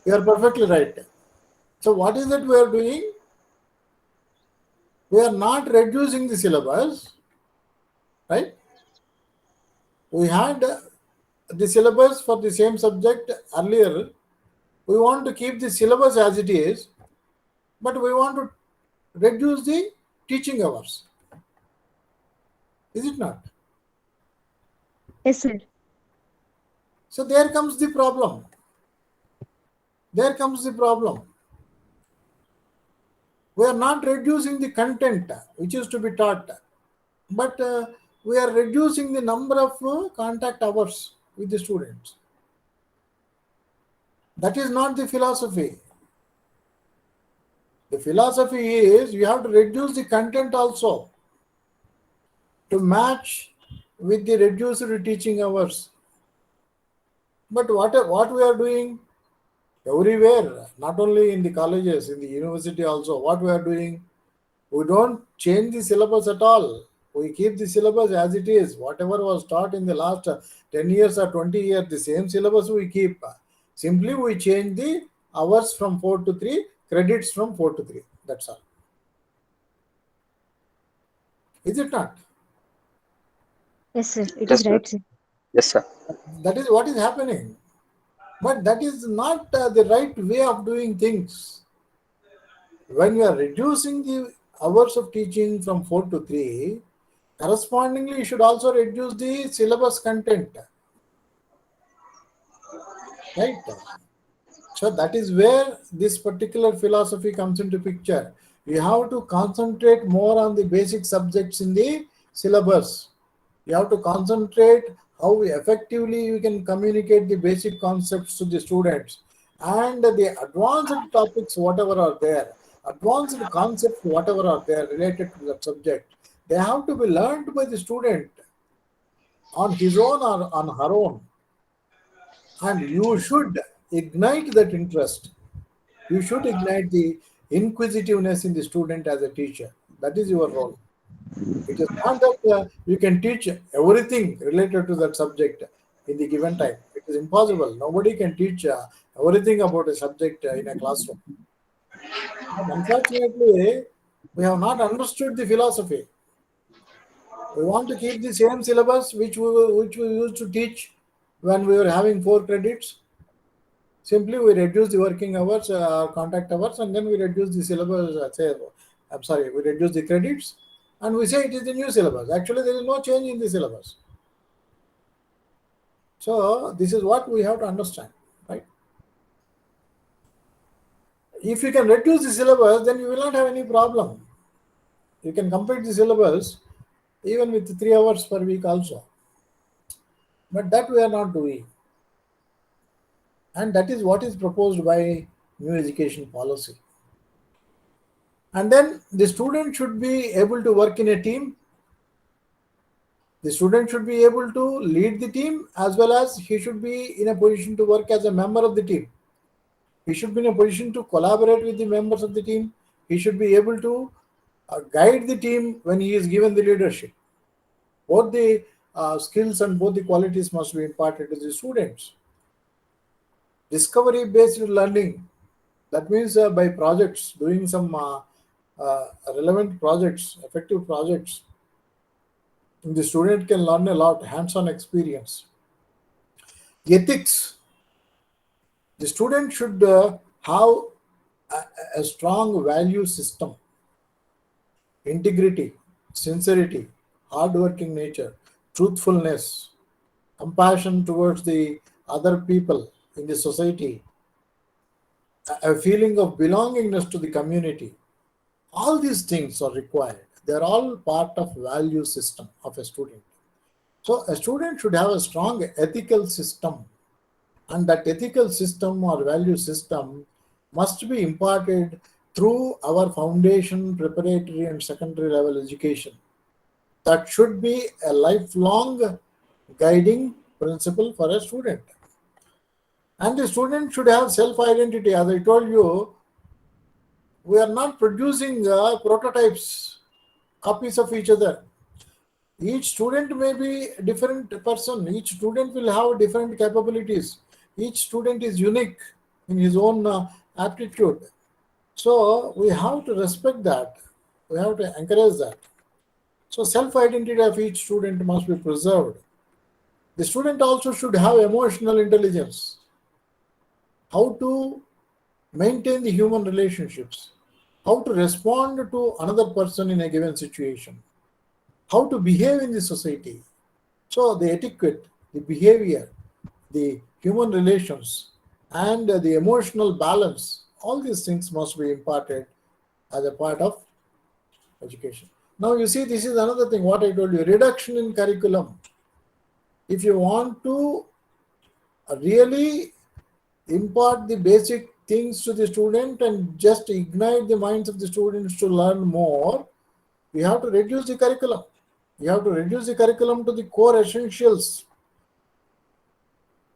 You are perfectly right. So what is that we are doing? We are not reducing the syllabus, right? We had the syllabus for the same subject earlier. We want to keep the syllabus as it is, but we want to reduce the teaching hours. Is it not? Yes, sir. So there comes the problem. There comes the problem. We are not reducing the content which is to be taught, but we are reducing the number of contact hours with the students. That is not the philosophy. The philosophy is you have to reduce the content also to match with the reduced teaching hours. But what we are doing everywhere, not only in the colleges, in the university also, what we are doing, we don't change the syllabus at all. We keep the syllabus as it is. Whatever was taught in the last 10 years or 20 years, the same syllabus we keep. Simply we change the hours from 4 to 3, credits from 4 to 3. That's all. Is it not? Yes, sir. It yes, is sir. right, sir. Yes, sir. That is what is happening. But that is not the right way of doing things. When you are reducing the hours of teaching from 4 to 3, correspondingly you should also reduce the syllabus content, right? So that is where this particular philosophy comes into picture. You have to concentrate more on the basic subjects in the syllabus. You have to concentrate how effectively you can communicate the basic concepts to the students, and the advanced topics whatever are there, advanced concepts whatever are there related to that subject, they have to be learned by the student on his own or on her own, and you should ignite that interest. You should ignite the inquisitiveness in the student as a teacher. That is your role. It is not that you can teach everything related to that subject in the given time. It is impossible. Nobody can teach everything about a subject in a classroom. But unfortunately, we have not understood the philosophy. We want to keep the same syllabus which we used to teach when we were having 4 credits. Simply, we reduce the working hours, contact hours, and then we reduce the syllabus. We reduce the credits, and we say it is the new syllabus. Actually, there is no change in the syllabus. So, this is what we have to understand, right? If you can reduce the syllabus, then you will not have any problem. You can complete the syllabus even with 3 hours per week also. But that we are not doing. And that is what is proposed by new education policy. And then the student should be able to work in a team. The student should be able to lead the team as well as he should be in a position to work as a member of the team. He should be in a position to collaborate with the members of the team. He should be able to guide the team when he is given the leadership. Both the skills and both the qualities must be imparted to the students. Discovery based learning, that means by projects, doing some relevant projects, effective projects, the student can learn a lot, hands-on experience. Ethics, the student should have a strong value system, integrity, sincerity, hardworking nature, truthfulness, compassion towards the other people in the society, a feeling of belongingness to the community. All these things are required. They are all part of value system of a student. So a student should have a strong ethical system, and that ethical system or value system must be imparted through our foundation, preparatory and secondary level education. That should be a lifelong guiding principle for a student. And the student should have self-identity. As I told you, we are not producing prototypes, copies of each other. Each student may be a different person. Each student will have different capabilities. Each student is unique in his own aptitude. So we have to respect that. We have to encourage that. So self-identity of each student must be preserved. The student also should have emotional intelligence. How to maintain the human relationships. How to respond to another person in a given situation. How to behave in the society. So the etiquette, the behavior, the human relations, and the emotional balance, all these things must be imparted as a part of education. Now you see, this is another thing, what I told you, reduction in curriculum. If you want to really impart the basic things to the student and just ignite the minds of the students to learn more, we have to reduce the curriculum. You have to reduce the curriculum to the core essentials.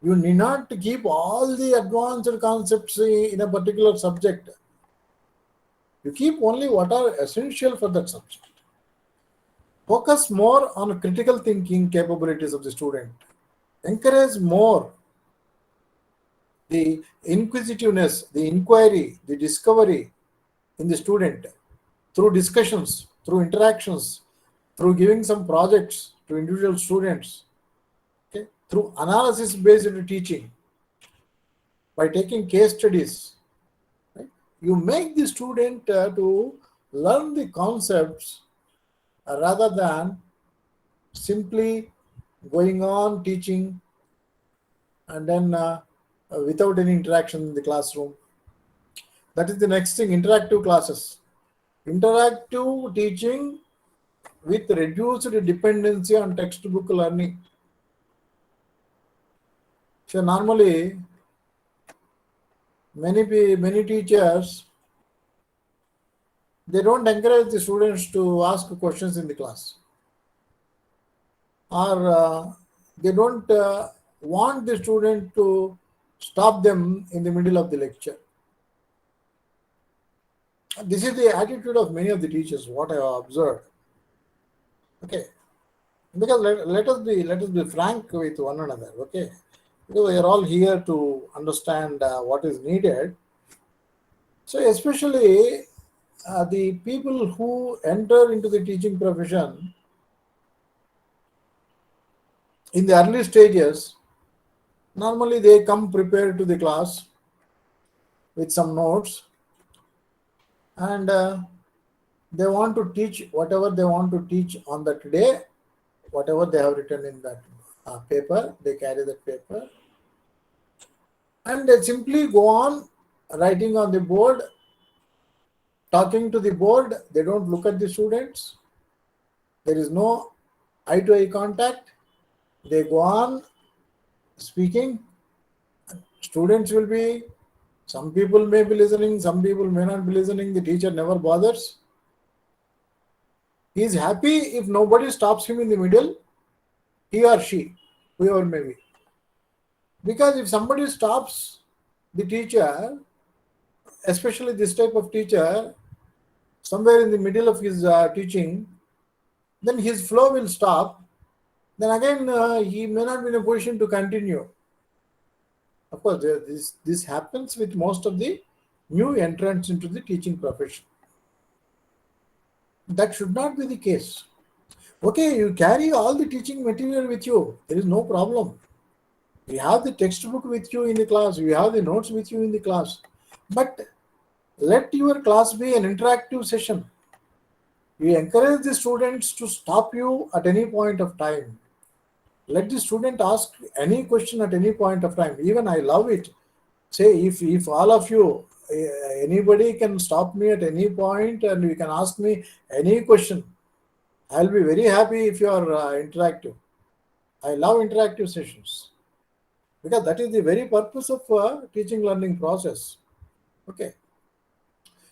You need not keep all the advanced concepts in a particular subject. You keep only what are essential for that subject. Focus more on critical thinking capabilities of the student. Encourage more the inquisitiveness, the inquiry, the discovery in the student through discussions, through interactions, through giving some projects to individual students, okay, through analysis-based teaching, by taking case studies. Right? You make the student to learn the concepts rather than simply going on teaching and then without any interaction in the classroom. That is the next thing, interactive classes. Interactive teaching with reduced dependency on textbook learning. So normally, many teachers, they don't encourage the students to ask questions in the class, or they don't want the student to stop them in the middle of the lecture. This is the attitude of many of the teachers, what I have observed. Okay, because let us be frank with one another. Okay, because we are all here to understand what is needed. So especially the people who enter into the teaching profession in the early stages, normally they come prepared to the class with some notes, and they want to teach whatever they want to teach on that day, whatever they have written in that paper, they carry that paper, and they simply go on writing on the board, talking to the board. They don't look at the students. There is no eye-to-eye contact. They go on speaking. Students will be, some people may be listening, some people may not be listening. The teacher never bothers. He is happy if nobody stops him in the middle. he or she, whoever may be. Because if somebody stops the teacher, especially this type of teacher, somewhere in the middle of his teaching, then his flow will stop. Then again, he may not be in a position to continue. Of course, this happens with most of the new entrants into the teaching profession. That should not be the case. Okay, you carry all the teaching material with you. There is no problem. You have the textbook with you in the class. You have the notes with you in the class. But let your class be an interactive session. You encourage the students to stop you at any point of time. Let the student ask any question at any point of time. Even I love it. Say, if all of you, anybody can stop me at any point and you can ask me any question, I'll be very happy if you are interactive. I love interactive sessions because that is the very purpose of teaching learning process. Okay.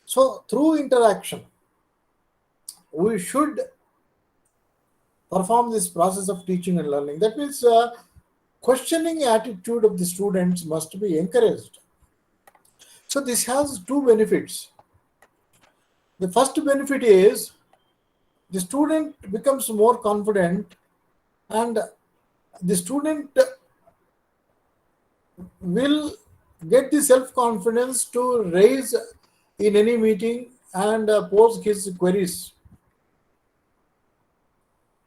So through interaction, we should perform this process of teaching and learning. That means questioning attitude of the students must be encouraged. So this has two benefits. The first benefit is the student becomes more confident and the student will get the self-confidence to raise in any meeting and pose his queries.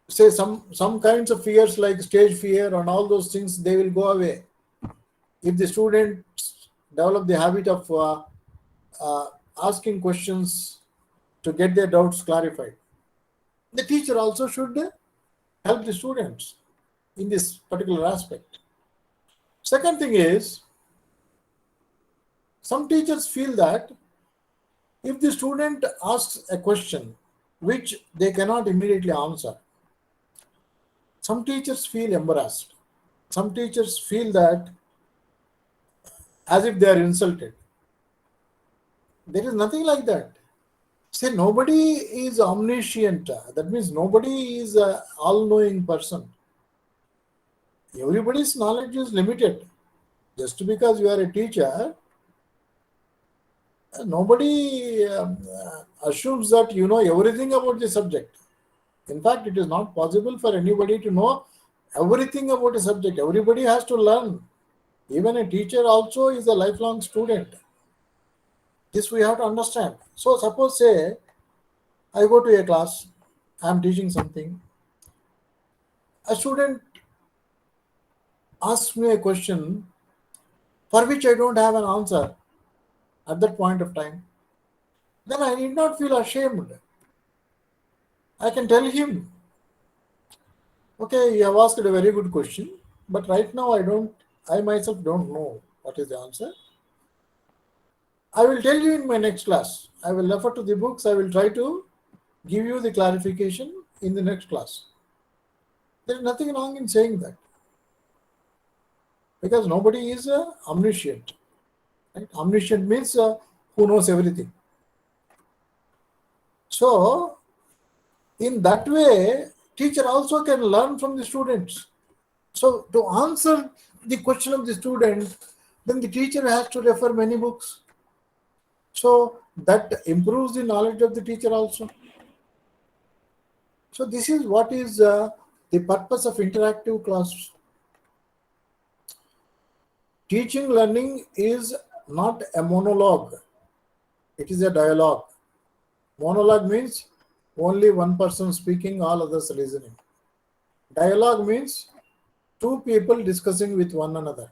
Say some kinds of fears like stage fear and all those things, they will go away if the students develop the habit of asking questions to get their doubts clarified. The teacher also should help the students in this particular aspect. Second thing is, some teachers feel that if the student asks a question which they cannot immediately answer, some teachers feel embarrassed. Some teachers feel that as if they are insulted. There is nothing like that. Say, nobody is omniscient. That means nobody is an all-knowing person. Everybody's knowledge is limited. Just because you are a teacher, nobody assumes that you know everything about the subject. In fact, it is not possible for anybody to know everything about a subject. Everybody has to learn. Even a teacher also is a lifelong student. This we have to understand. So suppose, say, I go to a class, I am teaching something. A student asks me a question for which I don't have an answer at that point of time. Then I need not feel ashamed. I can tell him, okay, you have asked a very good question, but right now I myself don't know what is the answer. I will tell you in my next class. I will refer to the books. I will try to give you the clarification in the next class. There is nothing wrong in saying that. Because nobody is omniscient. Right? Omniscient means who knows everything. So, in that way, teacher also can learn from the students. So, to answer the question of the student, then the teacher has to refer many books. So, that improves the knowledge of the teacher also. So, this is what is the purpose of interactive class. Teaching learning is not a monologue. It is a dialogue. Monologue means only one person speaking, all others listening. Dialogue means two people discussing with one another.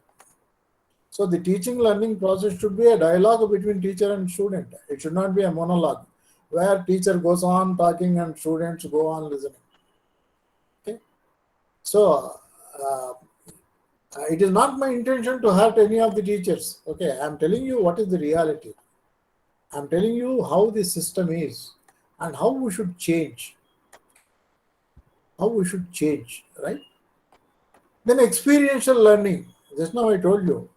So the teaching learning process should be a dialogue between teacher and student. It should not be a monologue where teacher goes on talking and students go on listening. Okay. So it is not my intention to hurt any of the teachers. Okay, I am telling you what is the reality. I am telling you how the system is and how we should change. How we should change, right? Then experiential learning. Just now I told you,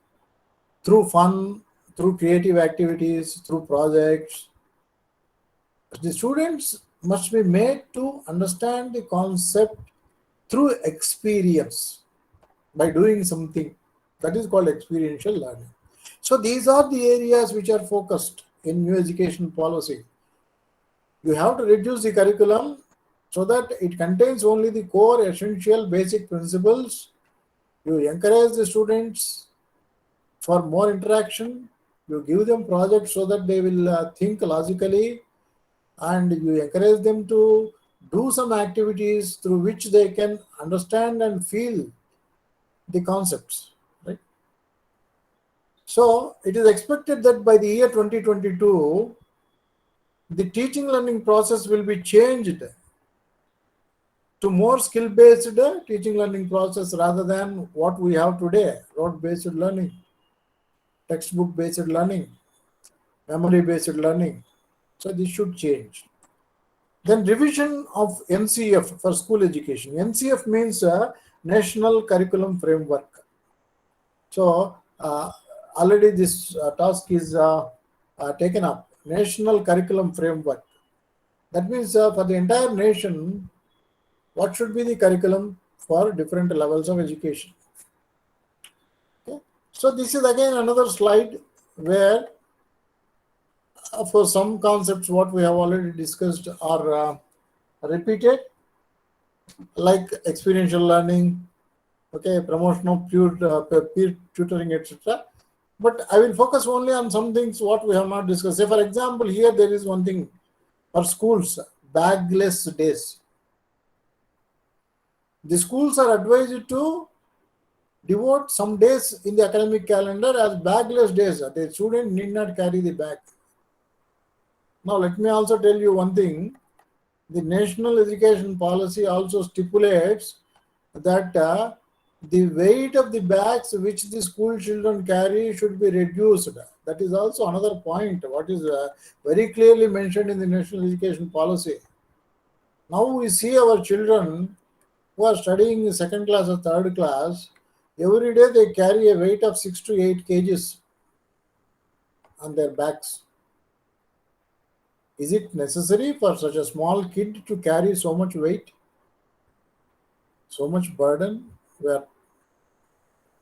through fun, through creative activities, through projects, the students must be made to understand the concept through experience, by doing something. That is called experiential learning. So these are the areas which are focused in new education policy. You have to reduce the curriculum so that it contains only the core, essential, basic principles. You encourage the students for more interaction. You give them projects so that they will think logically, and you encourage them to do some activities through which they can understand and feel the concepts, right? So it is expected that by the year 2022, the teaching learning process will be changed to more skill-based teaching learning process rather than what we have today, rote-based learning, textbook-based learning, memory-based learning. So this should change. Then revision of NCF for school education. NCF means National Curriculum Framework. So already this task is taken up. National Curriculum Framework. That means for the entire nation, what should be the curriculum for different levels of education. Okay. So this is again another slide where for some concepts what we have already discussed are repeated, like experiential learning, okay, promotion of peer tutoring, etc. But I will focus only on some things what we have not discussed. Say for example, here there is one thing for schools, bagless days. The schools are advised to devote some days in the academic calendar as bagless days. The student need not carry the bag. Now let me also tell you one thing. The national education policy also stipulates that the weight of the bags which the school children carry should be reduced. That is also another point, what is very clearly mentioned in the national education policy. Now we see our children who are studying in second class or third class, every day they carry a weight of 6 to 8 kgs on their backs. Is it necessary for such a small kid to carry so much weight, so much burden we are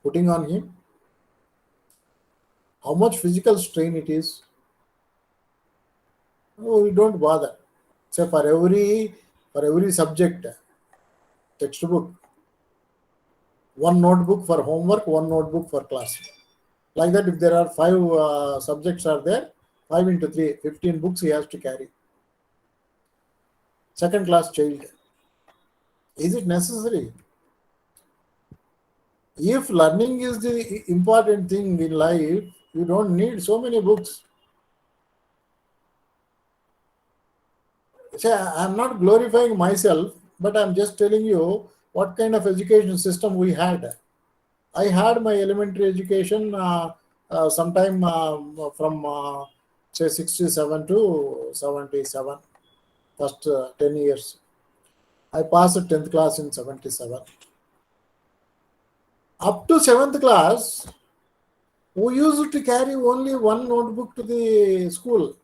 putting on him? How much physical strain it is? No, we don't bother. So for every subject, textbook, one notebook for homework, one notebook for class. Like that, if there are 5 subjects are there, 5 into 3, 15 books he has to carry. Second class child. Is it necessary? If learning is the important thing in life, you don't need so many books. See, I'm not glorifying myself, but I'm just telling you what kind of education system we had. I had my elementary education sometime from say 67 to 77, first 10 years. I passed 10th class in 77. Up to 7th class, we used to carry only one notebook to the school.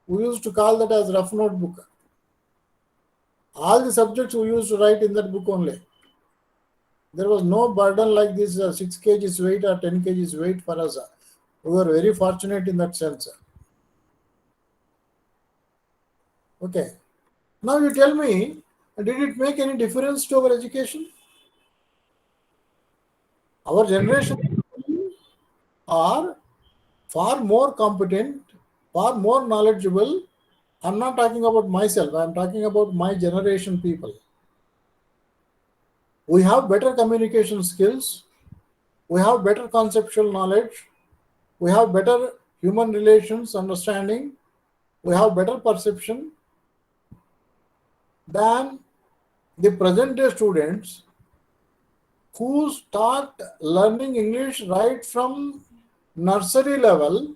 We used to call that as rough notebook. All the subjects we used to write in that book only. There was no burden like this 6 kgs weight or 10 kgs weight for us. We were very fortunate in that sense. Okay. Now you tell me, did it make any difference to our education? Our generation are far more competent, far more knowledgeable. I'm not talking about myself, I'm talking about my generation people. We have better communication skills, we have better conceptual knowledge, we have better human relations understanding, we have better perception than the present day students who start learning English right from nursery level,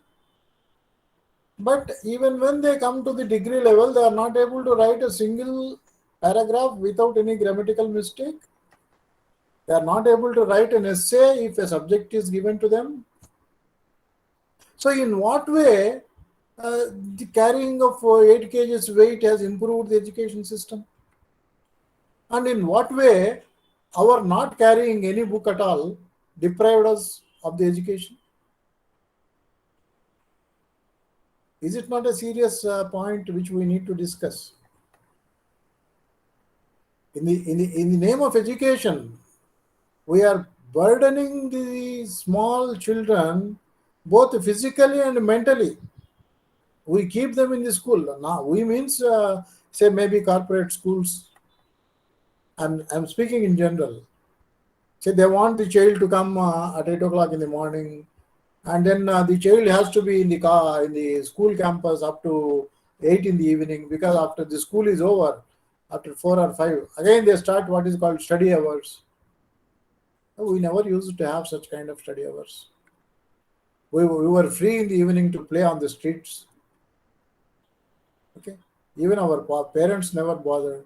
but even when they come to the degree level, they are not able to write a single paragraph without any grammatical mistake. They are not able to write an essay if a subject is given to them. So in what way the carrying of 8 kgs weight has improved the education system? And in what way our not carrying any book at all deprived us of the education? Is it not a serious point which we need to discuss? In the name of education, we are burdening the small children both physically and mentally. We keep them in the school. Now, we means, say, maybe corporate schools. I'm speaking in general. Say they want the child to come at 8 o'clock in the morning, and then the child has to be in the car, in the school campus up to 8 in the evening, because after the school is over, after 4 or 5, again they start what is called study hours. We never used to have such kind of study hours. We were free in the evening to play on the streets. Okay, even our parents never bothered.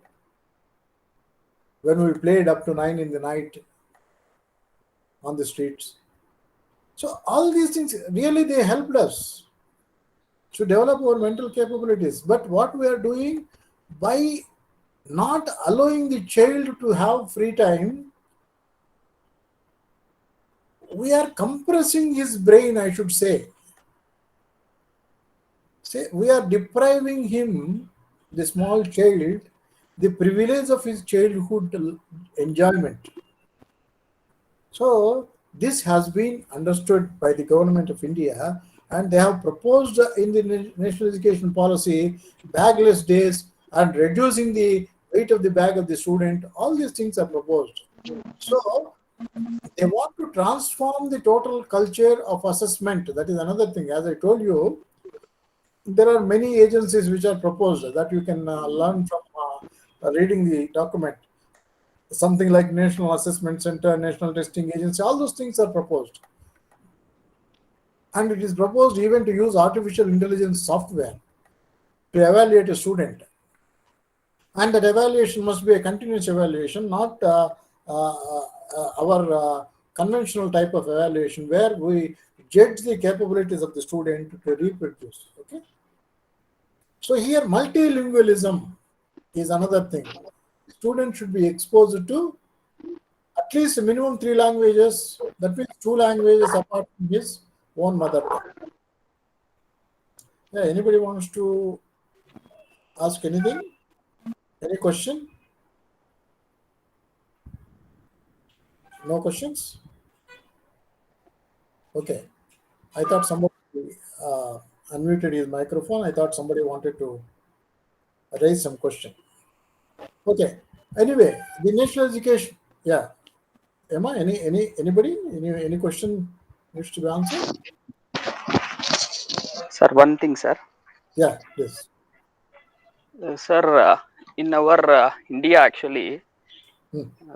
When we played up to 9 in the night on the streets. So all these things, really they helped us to develop our mental capabilities. But what we are doing, by not allowing the child to have free time, we are compressing his brain, I should say. We are depriving him, the small child, the privilege of his childhood enjoyment. So this has been understood by the government of India, and they have proposed in the national education policy bagless days and reducing the weight of the bag of the student. All these things are proposed. So they want to transform the total culture of assessment. That is another thing. As I told you, there are many agencies which are proposed that you can learn from reading the document. Something like National Assessment Center, National Testing Agency, all those things are proposed. And it is proposed even to use artificial intelligence software to evaluate a student. And that evaluation must be a continuous evaluation, not our conventional type of evaluation where we judge the capabilities of the student to reproduce. Okay. So here multilingualism is another thing. Students should be exposed to at least a minimum 3 languages. That means 2 languages apart from his own mother tongue. Yeah, anybody wants to ask anything? Any question? No questions? Okay. I thought somebody unmuted his microphone. I thought somebody wanted to raise some question. Okay. Anyway, the national education. Yeah. Emma, anybody? Any question needs to be answered? Sir, one thing, sir. Yeah, yes. Sir, in our India, actually,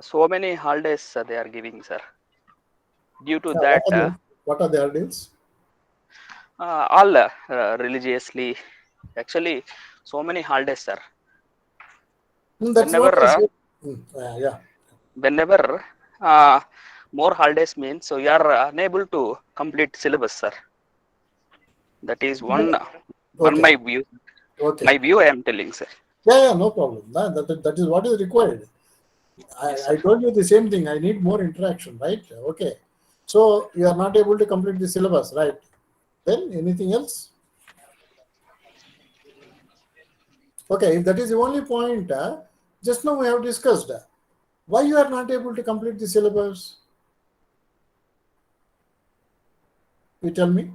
so many holidays they are giving, sir. Due to that, what are the holidays? all religiously, actually, so many holidays, sir. That's whenever, yeah. Whenever more holidays means, so you are unable to complete syllabus, sir. That is one my view. Okay. My view I am telling, sir. Yeah, no problem. That is what is required. I told you the same thing. I need more interaction, right? Okay. So you are not able to complete the syllabus, right? Then anything else? Okay, if that is the only point, just now we have discussed why you are not able to complete the syllabus. You tell me.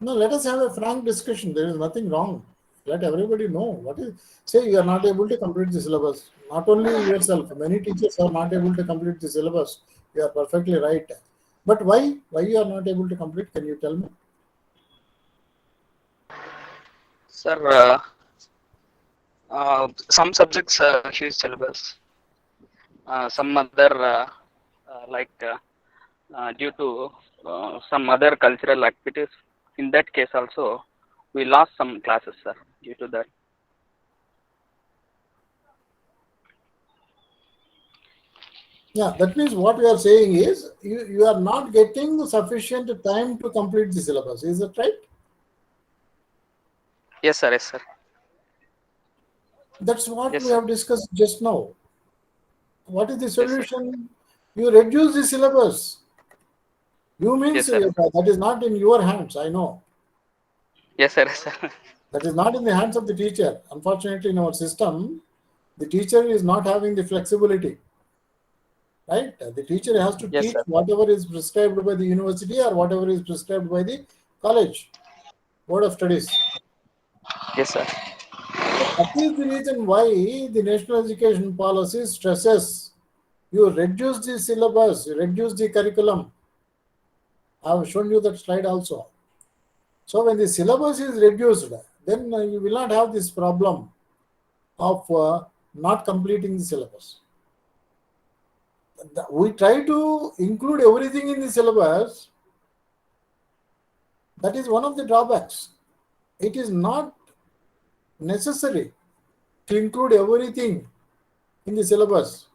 No, let us have a frank discussion. There is nothing wrong. Let everybody know what is. Say you are not able to complete the syllabus. Not only yourself, many teachers are not able to complete the syllabus. You are perfectly right. But why? Why you are not able to complete? Can you tell me? Sir, some subjects huge syllabus. Some other like due to some other cultural activities. In that case also, we lost some classes, sir, due to that. Yeah, that means what we are saying is you are not getting sufficient time to complete the syllabus. Is that right? Yes, sir. Yes, sir. That's what Yes, we sir. have discussed just now. What is the Yes, sir. solution? You reduce the syllabus. You means Yes, sir. that is not in your hands, I know. Yes, sir. Yes, sir. That is not in the hands of the teacher. Unfortunately, in our system, the teacher is not having the flexibility. Right? The teacher has to Yes, teach sir. whatever is prescribed by the university or whatever is prescribed by the college, board of studies. Yes, sir. So that is the reason why the national education policy stresses you reduce the syllabus, you reduce the curriculum. I have shown you that slide also. So when the syllabus is reduced, then you will not have this problem of not completing the syllabus. We try to include everything in the syllabus. That is one of the drawbacks. It is not necessary to include everything in the syllabus.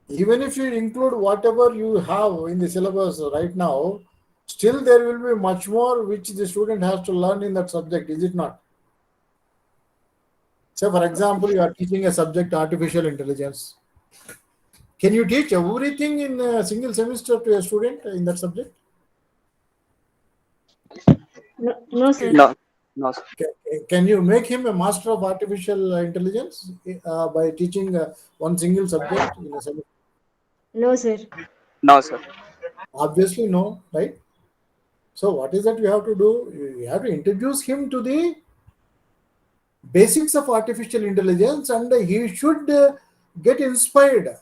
Even if you include whatever you have in the syllabus right now, still there will be much more which the student has to learn in that subject, is it not? Say, for example, you are teaching a subject artificial intelligence. Can you teach everything in a single semester to a student in that subject? No, sir. No, no, sir. Can you make him a master of artificial intelligence by teaching one single subject in a semester? No, sir. No, sir. Obviously, no, right? So, what is that you have to do? You have to introduce him to the basics of artificial intelligence, and he should get inspired.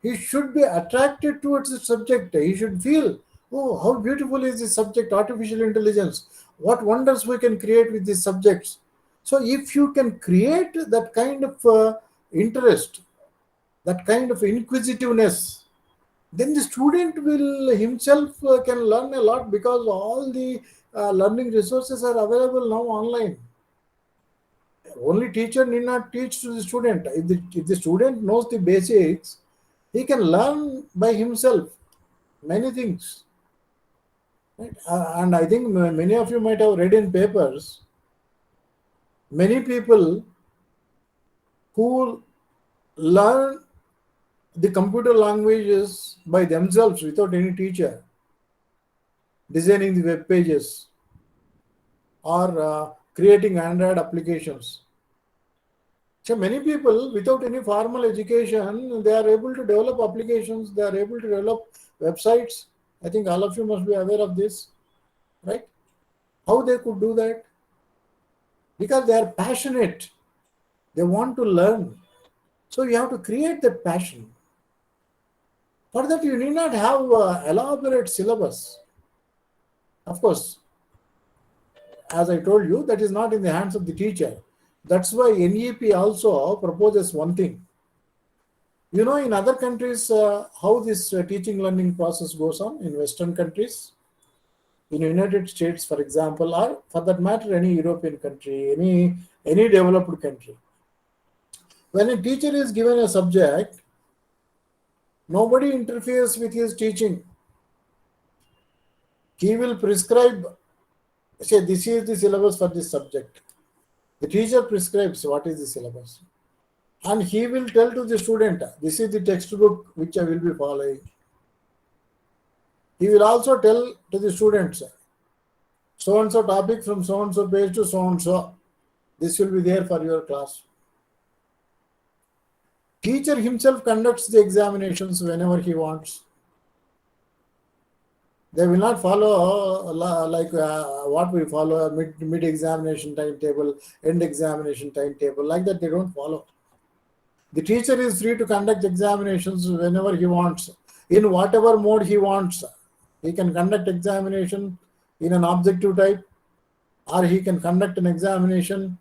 He should be attracted towards the subject. He should feel, oh, how beautiful is this subject, artificial intelligence. What wonders we can create with these subjects. So, if you can create that kind of interest, that kind of inquisitiveness, then the student will himself can learn a lot, because all the learning resources are available now online. Only teacher need not teach to the student. If the student knows the basics, he can learn by himself many things. Right? And I think many of you might have read in papers, many people who learn the computer languages by themselves without any teacher, designing the web pages or creating Android applications. So many people without any formal education, they are able to develop applications, they are able to develop websites. I think all of you must be aware of this, right? How they could do that? Because they are passionate. They want to learn. So you have to create that passion. For that, you need not have elaborate syllabus. Of course, as I told you, that is not in the hands of the teacher. That's why NEP also proposes one thing. You know, in other countries, how this teaching learning process goes on in Western countries, in United States, for example, or for that matter, any European country, any developed country. When a teacher is given a subject, nobody interferes with his teaching. He will prescribe, say, this is the syllabus for this subject. The teacher prescribes what is the syllabus. And he will tell to the student, this is the textbook which I will be following. He will also tell to the students, so and so topic from so and so page to so and so. This will be there for your class. Teacher himself conducts the examinations whenever he wants. They will not follow like what we follow, mid examination timetable, end examination timetable. Like that, they don't follow. The teacher is free to conduct examinations whenever he wants, in whatever mode he wants. He can conduct examination in an objective type, or he can conduct an examination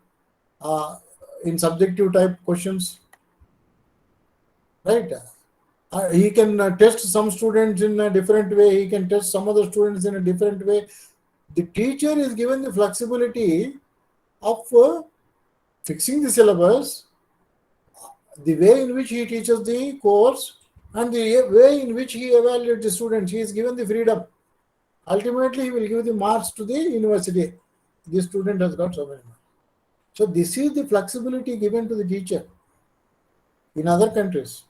in subjective type questions. Right? He can test some students in a different way. He can test some other students in a different way. The teacher is given the flexibility of fixing the syllabus, the way in which he teaches the course, and the way in which he evaluates the students. He is given the freedom. Ultimately, he will give the marks to the university. This student has got so many marks. So this is the flexibility given to the teacher in other countries.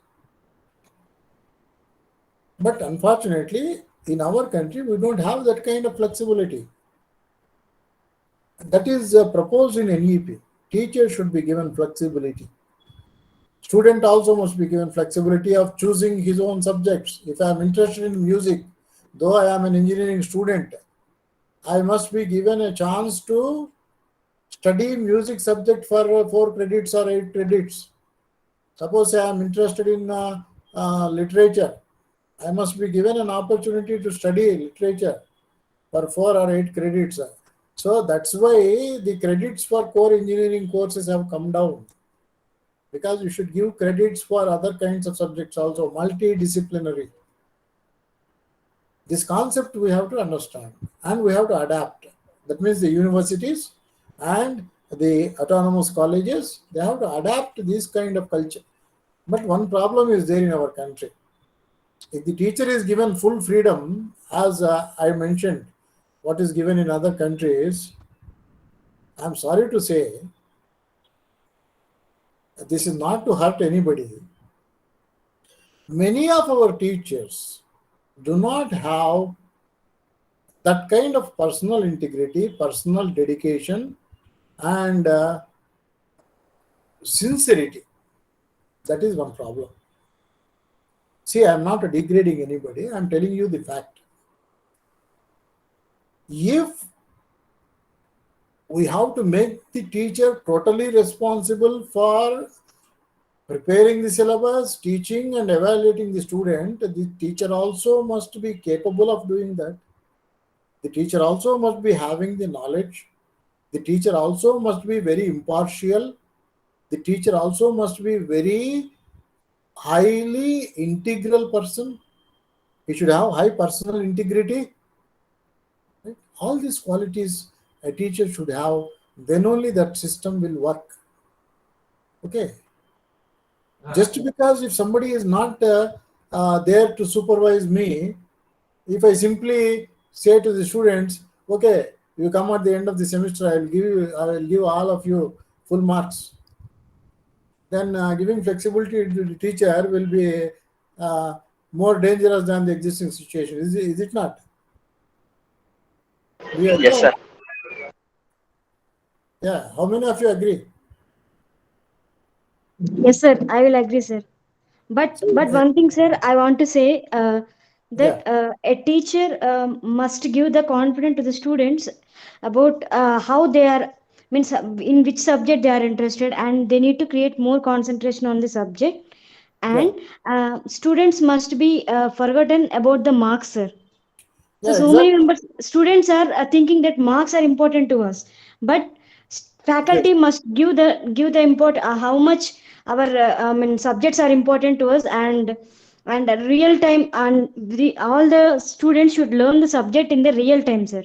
But unfortunately, in our country, we don't have that kind of flexibility. That is proposed in NEP. Teacher should be given flexibility. Student also must be given flexibility of choosing his own subjects. If I am interested in music, though I am an engineering student, I must be given a chance to study music subject for 4 credits or 8 credits. Suppose I am interested in literature, I must be given an opportunity to study literature for 4 or 8 credits. So that's why the credits for core engineering courses have come down, because you should give credits for other kinds of subjects also, multidisciplinary. This concept we have to understand and we have to adapt. That means the universities and the autonomous colleges, they have to adapt to this kind of culture. But one problem is there in our country. If the teacher is given full freedom, as I mentioned, what is given in other countries, I'm sorry to say, this is not to hurt anybody. Many of our teachers do not have that kind of personal integrity, personal dedication, and sincerity. That is one problem. See, I'm not degrading anybody. I'm telling you the fact. If we have to make the teacher totally responsible for preparing the syllabus, teaching and evaluating the student, the teacher also must be capable of doing that. The teacher also must be having the knowledge. The teacher also must be very impartial. The teacher also must be very highly integral person. He should have high personal integrity. Right? All these qualities a teacher should have, then only that system will work. Okay. Just because if somebody is not there to supervise me, if I simply say to the students, okay, you come at the end of the semester, I will give all of you full marks. Then giving flexibility to the teacher will be more dangerous than the existing situation. Is it not? Yes, sir. Yeah. How many of you agree? Yes, sir. I will agree, sir. But one thing, sir, I want to say that a teacher must give the confidence to the students about how they are, means in which subject they are interested, and they need to create more concentration on the subject. And students must be forgotten about the marks, sir. So, Yeah, so many exactly. members, students are thinking that marks are important to us, but Yes. faculty must give the import how much our subjects are important to us, and real time, and all the students should learn the subject in the real time, sir.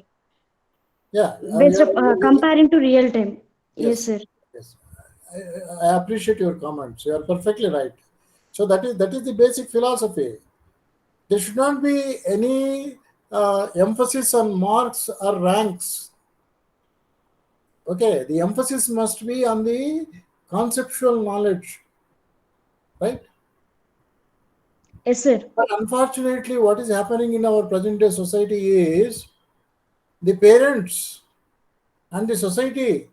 Yeah. Based up, comparing to real time. Yes, Yes. sir. Yes. I appreciate your comments. You are perfectly right. So that is the basic philosophy. There should not be any emphasis on marks or ranks. Okay, the emphasis must be on the conceptual knowledge, right? Yes, sir. But unfortunately, what is happening in our present day society is the parents and the society,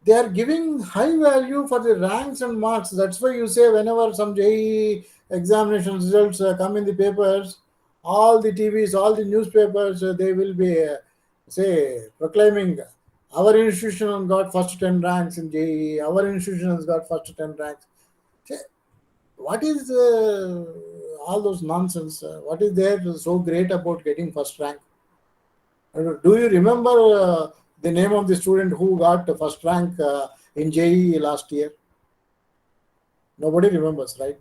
they are giving high value for the ranks and marks. That's why you say whenever some JEE examination results come in the papers, all the TVs, all the newspapers, they will be say proclaiming our institution got first 10 ranks in JEE, our institution has got first 10 ranks. Say, what is all those nonsense? What is there so great about getting first rank? Do you remember the name of the student who got first rank in JEE last year? Nobody remembers, right?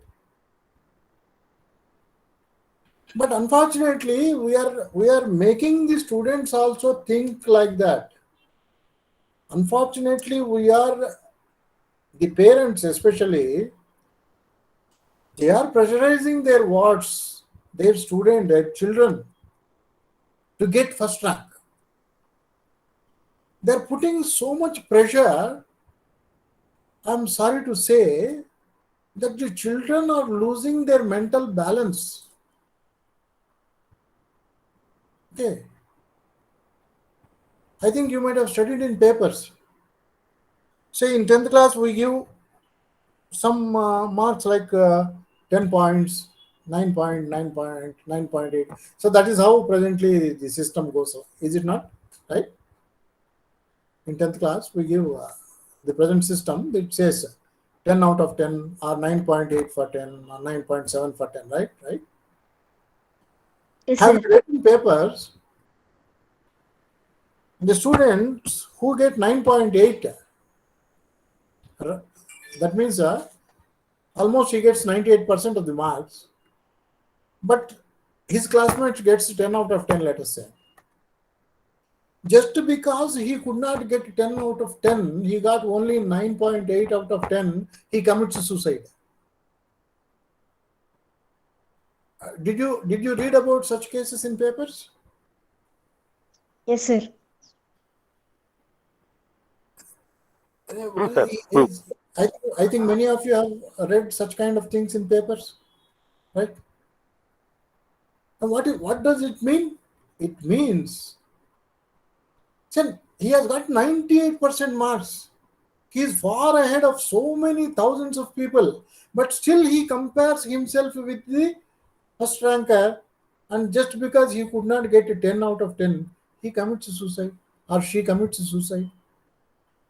But unfortunately, we are making the students also think like that. Unfortunately, the parents especially, they are pressurizing their wards, their student, their children to get first rank. they're putting so much pressure. I'm sorry to say that the children are losing their mental balance. Okay. I think you might have studied in papers. Say in 10th class, we give some marks like 10 points, 9.8. So that is how presently the system goes. Is it not? Right? In 10th class, we give the present system that says 10 out of 10 or 9.8 for 10 or 9.7 for 10, right? Right? Yes, Have sir. you read in papers the students who get 9.8, that means almost he gets 98% of the marks, but his classmate gets 10 out of 10, let us say. Just because he could not get 10 out of 10, he got only 9.8 out of 10, he commits suicide. Did you read about such cases in papers? Yes, sir. True, sir. True. I think many of you have read such kind of things in papers, right? And what does it mean? It means, he has got 98% marks. He is far ahead of so many thousands of people, but still he compares himself with the first ranker, and just because he could not get a 10 out of 10, he commits suicide or she commits suicide.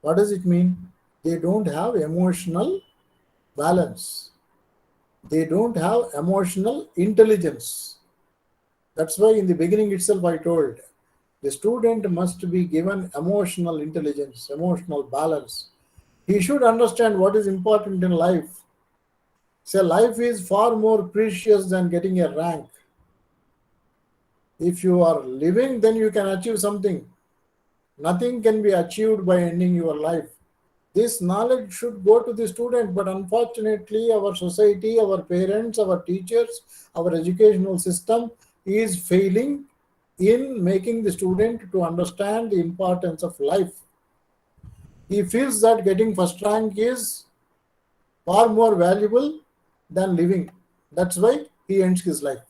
What does it mean? They don't have emotional balance. They don't have emotional intelligence. That's why in the beginning itself I told the student must be given emotional intelligence, emotional balance. He should understand what is important in life. So life is far more precious than getting a rank. If you are living, then you can achieve something. Nothing can be achieved by ending your life. This knowledge should go to the student, but unfortunately, our society, our parents, our teachers, our educational system is failing in making the student to understand the importance of life. He feels that getting first rank is far more valuable than living. That's why he ends his life.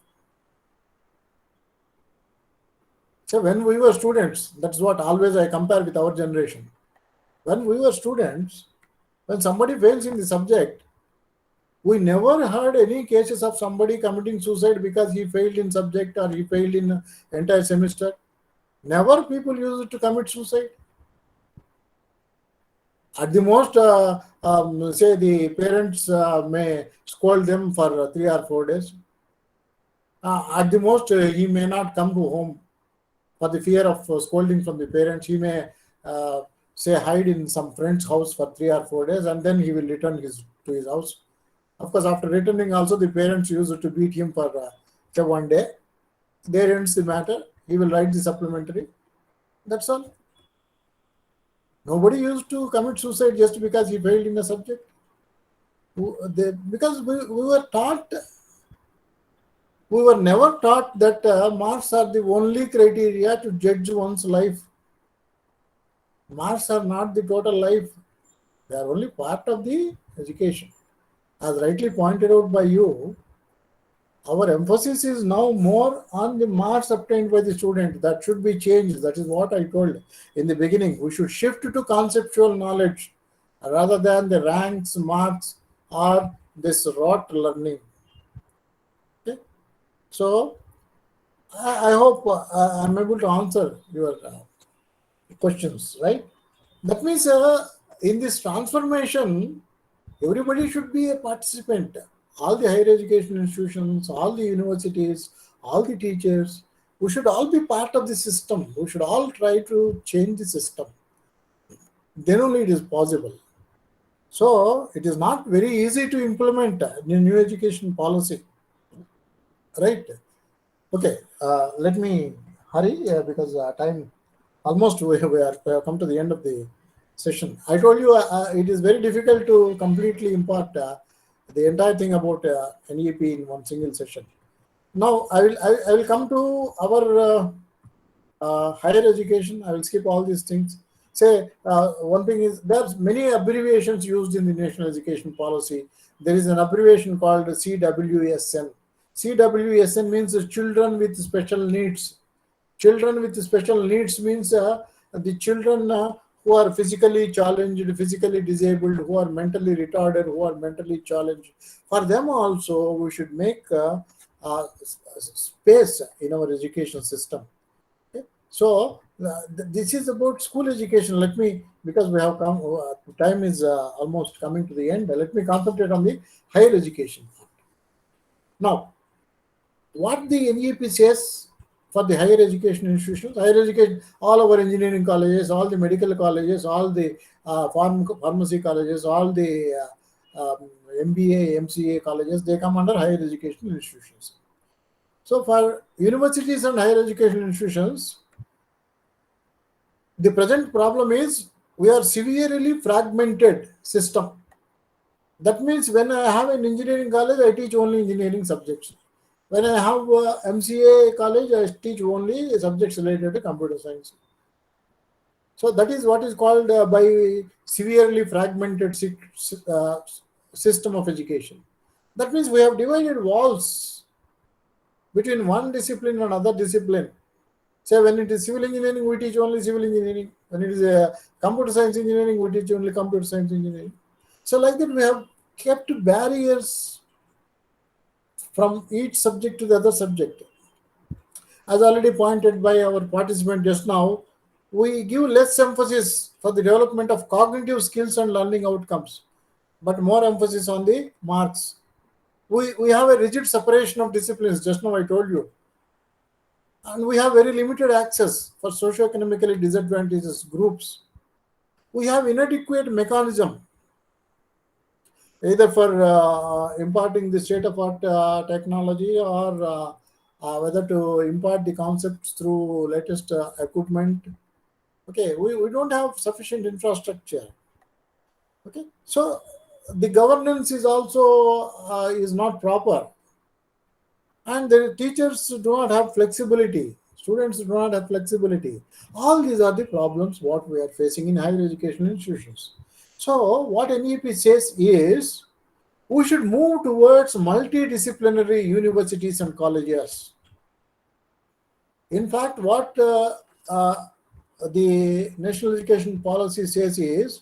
So when we were students, that's what always I compare with our generation. When we were students, when somebody fails in the subject, we never heard any cases of somebody committing suicide because he failed in subject or he failed in entire semester. Never people used to commit suicide. At the most, say the parents may scold them for 3 or 4 days. At the most, he may not come to home for the fear of scolding from the parents. He may say hide in some friend's house for 3 or 4 days, and then he will return to his house. Of course, after returning also, the parents used to beat him for say 1 day. There ends the matter. He will write the supplementary. That's all. Nobody used to commit suicide just because he failed in a subject. Because we were taught, we were never taught that marks are the only criteria to judge one's life. Marks are not the total life. They are only part of the education. As rightly pointed out by you, our emphasis is now more on the marks obtained by the student. That should be changed. That is what I told in the beginning. We should shift to conceptual knowledge rather than the ranks, marks, or this rote learning. Okay? So, I hope I'm able to answer your questions, right? That means in this transformation, everybody should be a participant. All the higher education institutions, all the universities, all the teachers, we should all be part of the system. We should all try to change the system. Then only it is possible. So it is not very easy to implement the new education policy, right? Okay, let me hurry because time almost we have come to the end of the session. I told you it is very difficult to completely impart the entire thing about NEP in one single session. Now I will come to our higher education. I will skip all these things. say one thing is there's many abbreviations used in the national education policy. There is an abbreviation called CWSN. CWSN means children with special needs. Children with special needs means the children who are physically challenged, physically disabled, who are mentally retarded, who are mentally challenged. For them also, we should make space in our education system. Okay? So this is about school education. Let me, because we have come, time is almost coming to the end. Let me concentrate on the higher education. Now, what the NEP says for the higher education institutions, higher education, all our engineering colleges, all the medical colleges, all the pharmacy colleges, all the MBA, MCA colleges, they come under higher education institutions. So for universities and higher education institutions, the present problem is we are severely fragmented system. That means when I have an engineering college, I teach only engineering subjects. When I have MCA college, I teach only subjects related to computer science. So that is what is called by severely fragmented system of education. That means we have divided walls between one discipline and another discipline. Say when it is civil engineering, we teach only civil engineering. When it is computer science engineering, we teach only computer science engineering. So like that, we have kept barriers from each subject to the other subject. As already pointed by our participant just now, we give less emphasis for the development of cognitive skills and learning outcomes, but more emphasis on the marks. We have a rigid separation of disciplines, just now I told you. And we have very limited access for socioeconomically disadvantaged groups. We have inadequate mechanism either for imparting the state-of-art technology or whether to impart the concepts through latest equipment. Okay, we don't have sufficient infrastructure. Okay, so the governance is also is not proper, and the teachers do not have flexibility. Students do not have flexibility. All these are the problems what we are facing in higher education institutions. So what NEP says is we should move towards multidisciplinary universities and colleges. In fact, what the National Education Policy says is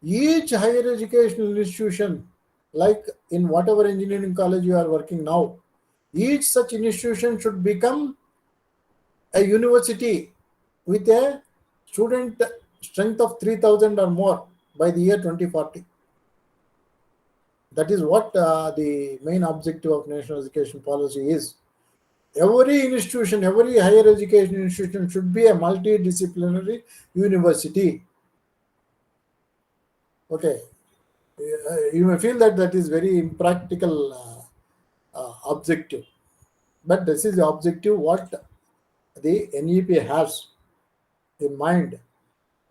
each higher educational institution, like in whatever engineering college you are working now, each such institution should become a university with a student strength of 3,000 or more by the year 2040. That is what the main objective of National Education Policy is. Every institution, every higher education institution should be a multidisciplinary university. Okay, you may feel that that is very impractical objective, but this is the objective what the NEP has in mind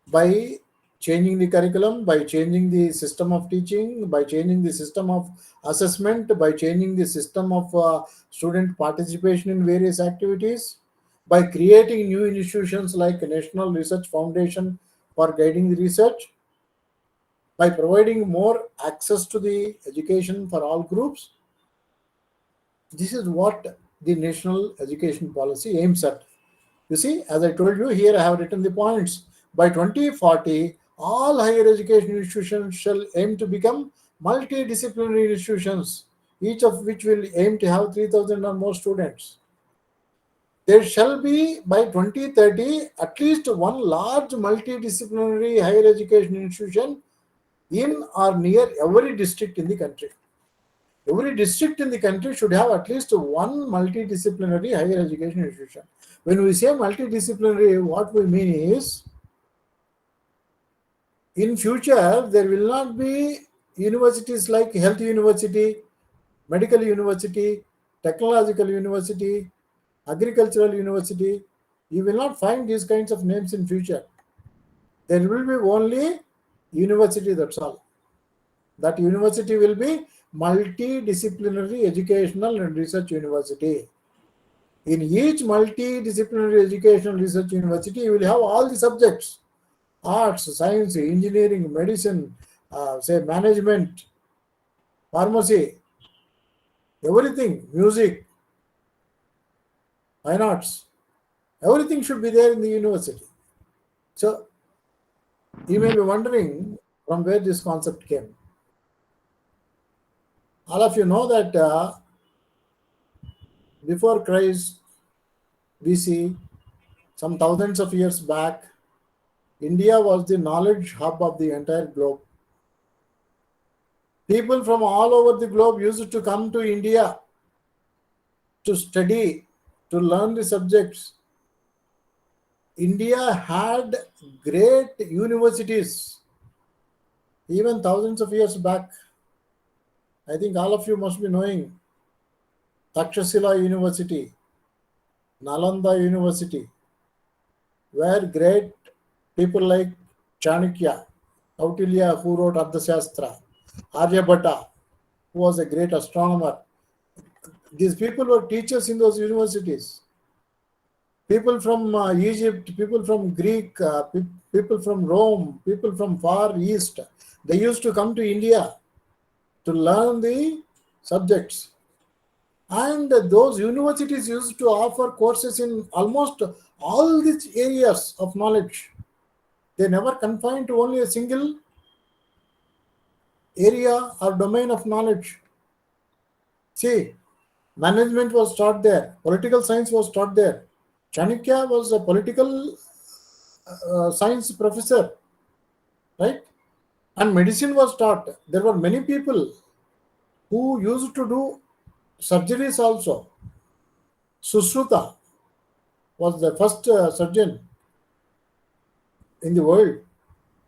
by changing the curriculum, by changing the system of teaching, by changing the system of assessment, by changing the system of student participation in various activities, by creating new institutions like National Research Foundation for guiding the research, by providing more access to the education for all groups. This is what the National Education Policy aims at. You see, as I told you, here I have written the points. By 2040, all higher education institutions shall aim to become multidisciplinary institutions, each of which will aim to have 3,000 or more students. There shall be, by 2030, at least one large multidisciplinary higher education institution in or near every district in the country. Every district in the country should have at least one multidisciplinary higher education institution. When we say multidisciplinary, what we mean is, in future, there will not be universities like Health University, Medical University, Technological University, Agricultural University. You will not find these kinds of names in future. There will be only university, that's all. That university will be multidisciplinary educational and research university. In each multidisciplinary educational research university, you will have all the subjects. arts, science, engineering, medicine, say management, pharmacy, everything, music, fine arts, everything should be there in the university. So you may be wondering from where this concept came. All of you know that before Christ, BC, some thousands of years back, India was the knowledge hub of the entire globe. People from all over the globe used to come to India to study, to learn the subjects. India had great universities even thousands of years back. I think all of you must be knowing Takshashila University, Nalanda University, where great people like Chanakya, Kautilya, who wrote Ardhashastra, Aryabhatta, who was a great astronomer. These people were teachers in those universities. People from Egypt, people from Greek, people from Rome, people from Far East, they used to come to India to learn the subjects. And those universities used to offer courses in almost all these areas of knowledge. They never confined to only a single area or domain of knowledge. See, management was taught there, political science was taught there. Chanakya was a political science professor, right? And medicine was taught. There were many people who used to do surgeries also. Sushruta was the first surgeon in the world.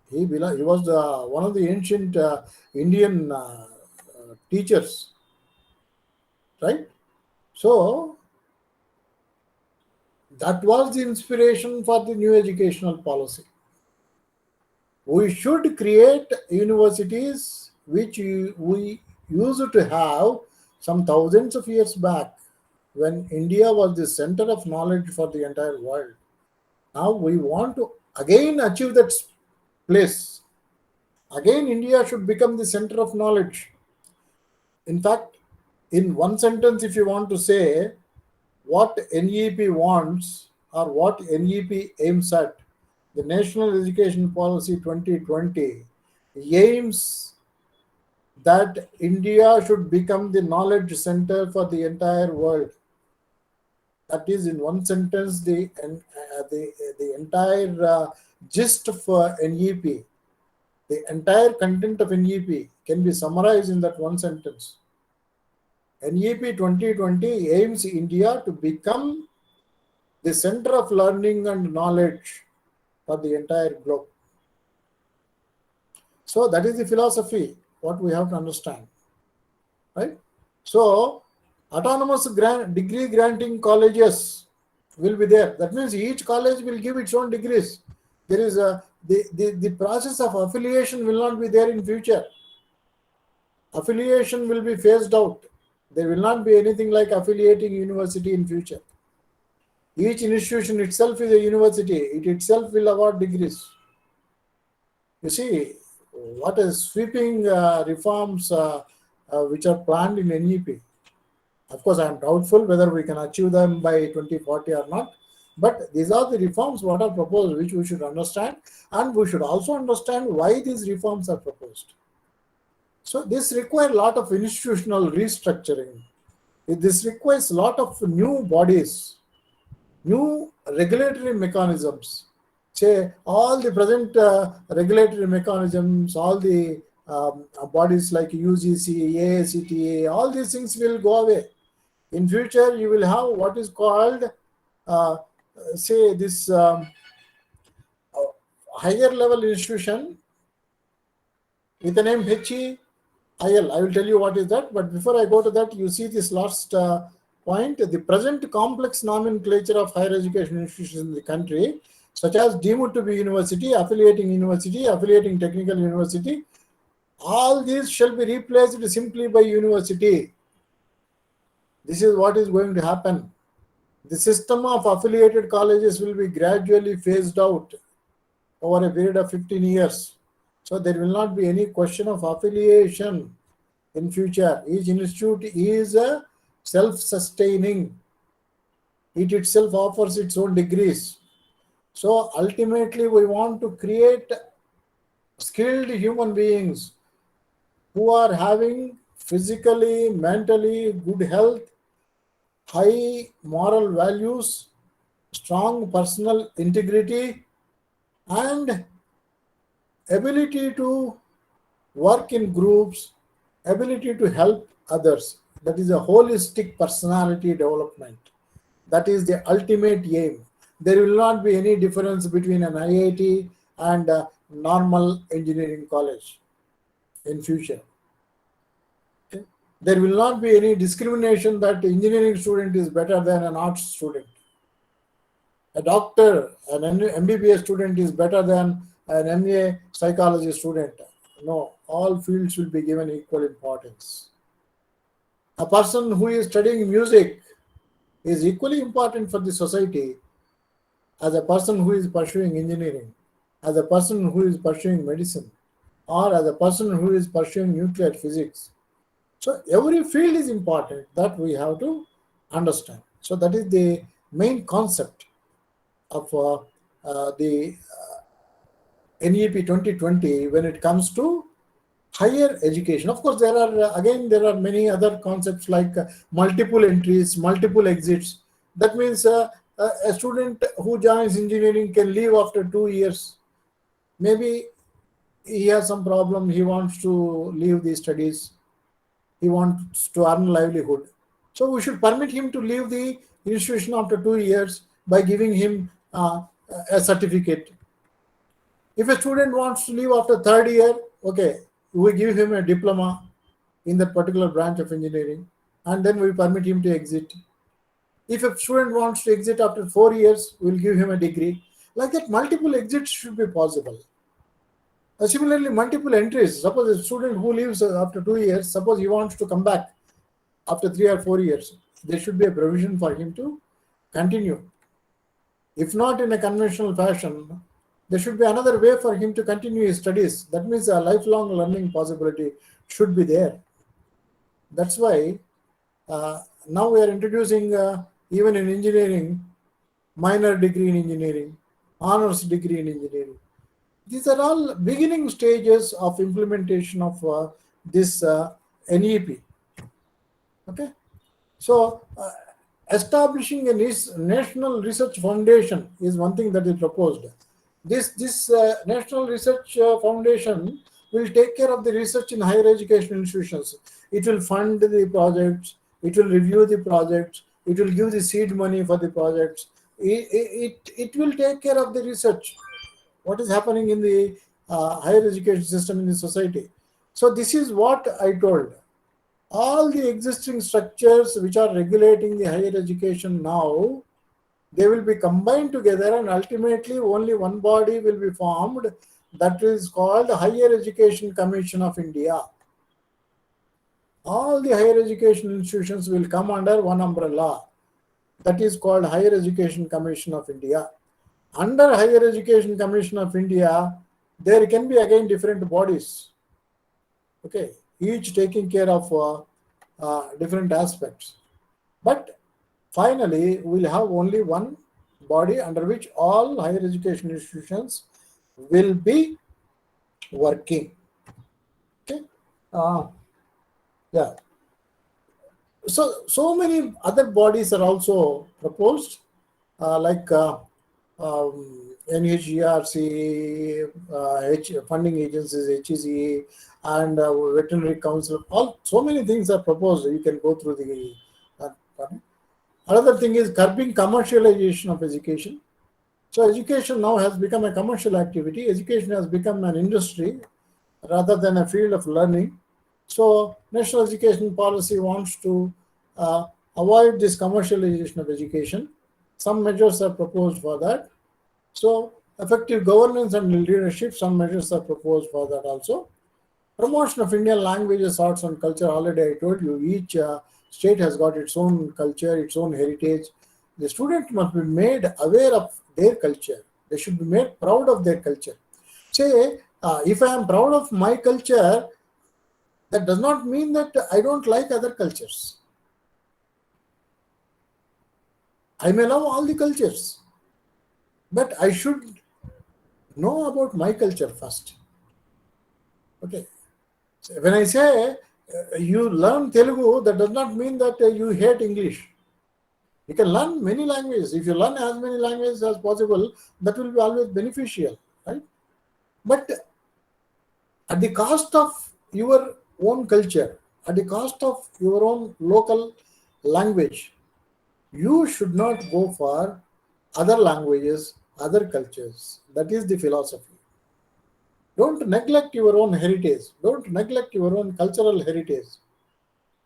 He was one of the ancient Indian teachers, right? So that was the inspiration for the new educational policy. We should create universities which we used to have some thousands of years back when India was the center of knowledge for the entire world. Now we want to again achieve that place. Again, India should become the center of knowledge. In fact, in one sentence, if you want to say what NEP wants or what NEP aims at, the National Education Policy 2020 aims that India should become the knowledge center for the entire world. That is, in one sentence, the entire gist of NEP, the entire content of NEP can be summarized in that one sentence. NEP 2020 aims India to become the center of learning and knowledge for the entire globe. So that is the philosophy, what we have to understand, right? So autonomous degree granting colleges will be there. That means each college will give its own degrees. There is the process of affiliation will not be there in future. Affiliation will be phased out. There will not be anything like affiliating university in future. Each institution itself is a university. It itself will award degrees. You see, what is sweeping reforms which are planned in NEP. Of course, I am doubtful whether we can achieve them by 2040 or not. But these are the reforms what are proposed, which we should understand. And we should also understand why these reforms are proposed. So this requires a lot of institutional restructuring. This requires a lot of new bodies, new regulatory mechanisms. Say all the present regulatory mechanisms, all the bodies like UGC, AICTE, all these things will go away. In future, you will have what is called, say, this higher level institution with the name HEIL. I will tell you what is that. But before I go to that, you see this last point. The present complex nomenclature of higher education institutions in the country, such as deemed to be university, affiliating technical university, all these shall be replaced simply by university. This is what is going to happen. The system of affiliated colleges will be gradually phased out. over a period of 15 years. So there will not be any question of affiliation in future. Each institute is self-sustaining. It itself offers its own degrees. So ultimately, we want to create skilled human beings who are having physically, mentally good health, high moral values, strong personal integrity, and ability to work in groups, ability to help others. That is a holistic personality development. That is the ultimate aim. There will not be any difference between an IIT and a normal engineering college in future. Okay? There will not be any discrimination that engineering student is better than an arts student. A doctor, an MBBS student is better than an MA psychology student. No, all fields will be given equal importance. A person who is studying music is equally important for the society as a person who is pursuing engineering, as a person who is pursuing medicine, or as a person who is pursuing nuclear physics. So every field is important that we have to understand. So that is the main concept of the NEP 2020 when it comes to higher education. Of course, there are many other concepts like multiple entries, multiple exits. That means a student who joins engineering can leave after 2 years. Maybe he has some problem, he wants to leave the studies, he wants to earn livelihood. So we should permit him to leave the institution after 2 years by giving him a certificate. If a student wants to leave after 3rd year, okay, we give him a diploma in that particular branch of engineering, and then we permit him to exit. If a student wants to exit after 4 years, we'll give him a degree. Like that, multiple exits should be possible. Similarly, multiple entries. Suppose a student who leaves after 2 years, suppose he wants to come back after 3 or 4 years, there should be a provision for him to continue. If not in a conventional fashion, there should be another way for him to continue his studies. That means a lifelong learning possibility should be there. That's why now we are introducing, even in engineering, minor degree in engineering, honors degree in engineering. These are all beginning stages of implementation of this NEP. Okay, so establishing a national research foundation is one thing that is proposed. This National Research Foundation will take care of the research in higher education institutions. It will fund the projects, it will review the projects, it will give the seed money for the projects. It will take care of the research, what is happening in the higher education system in the society. So this is what I told. All the existing structures which are regulating the higher education now, they will be combined together, and ultimately only one body will be formed, that is called Higher Education Commission of India. All the higher education institutions will come under one umbrella, that is called Higher Education Commission of India. Under Higher Education Commission of India, there can be again different bodies, okay, each taking care of different aspects. But finally, we'll have only one body under which all higher education institutions will be working. Okay, yeah. So many other bodies are also proposed, like NHGRC, funding agencies, HEC, and Veterinary Council. So many things are proposed. You can go through the. Another thing is curbing commercialization of education. So education now has become a commercial activity. Education has become an industry rather than a field of learning. So national education policy wants to avoid this commercialization of education. Some measures are proposed for that. So effective governance and leadership, some measures are proposed for that also. Promotion of Indian languages, arts and culture, already I told you, each state has got its own culture, its own heritage. The student must be made aware of their culture. They should be made proud of their culture. Say, if I am proud of my culture, that does not mean that I don't like other cultures. I may love all the cultures, but I should know about my culture first. Okay. So when I say you learn Telugu, that does not mean that you hate English. You can learn many languages. If you learn as many languages as possible, that will be always beneficial, right? But at the cost of your own culture, at the cost of your own local language, you should not go for other languages, other cultures. That is the philosophy. Don't neglect your own heritage. Don't neglect your own cultural heritage.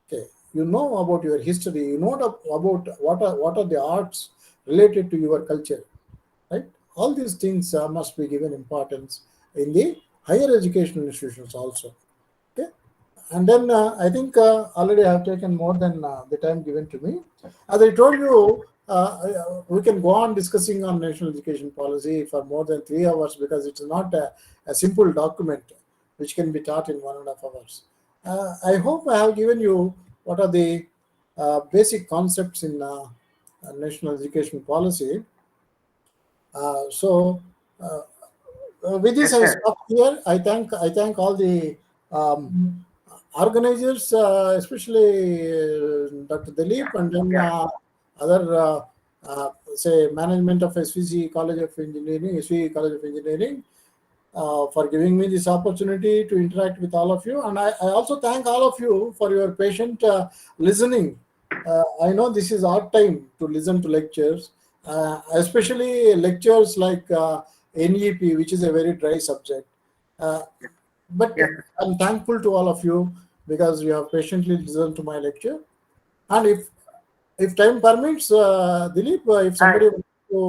Okay, you know about your history. You know about what are the arts related to your culture, right? All these things must be given importance in the higher education institutions also. Okay, and then I think already I have taken more than the time given to me. As I told you, we can go on discussing on national education policy for more than 3 hours because it's not a simple document which can be taught in 1.5 hours. I hope I have given you what are the basic concepts in national education policy. With this, Yes, I sir. stop here. I thank all the organizers, especially Dr. Dilip, and then Yeah. other say management of SVC College of Engineering, SVC College of Engineering, for giving me this opportunity to interact with all of you. And I also thank all of you for your patient listening. I know this is our time to listen to lectures, especially lectures like NEP, which is a very dry subject. But Yes. I'm thankful to all of you because you have patiently listened to my lecture. And if time permits, Dilip, if somebody wants to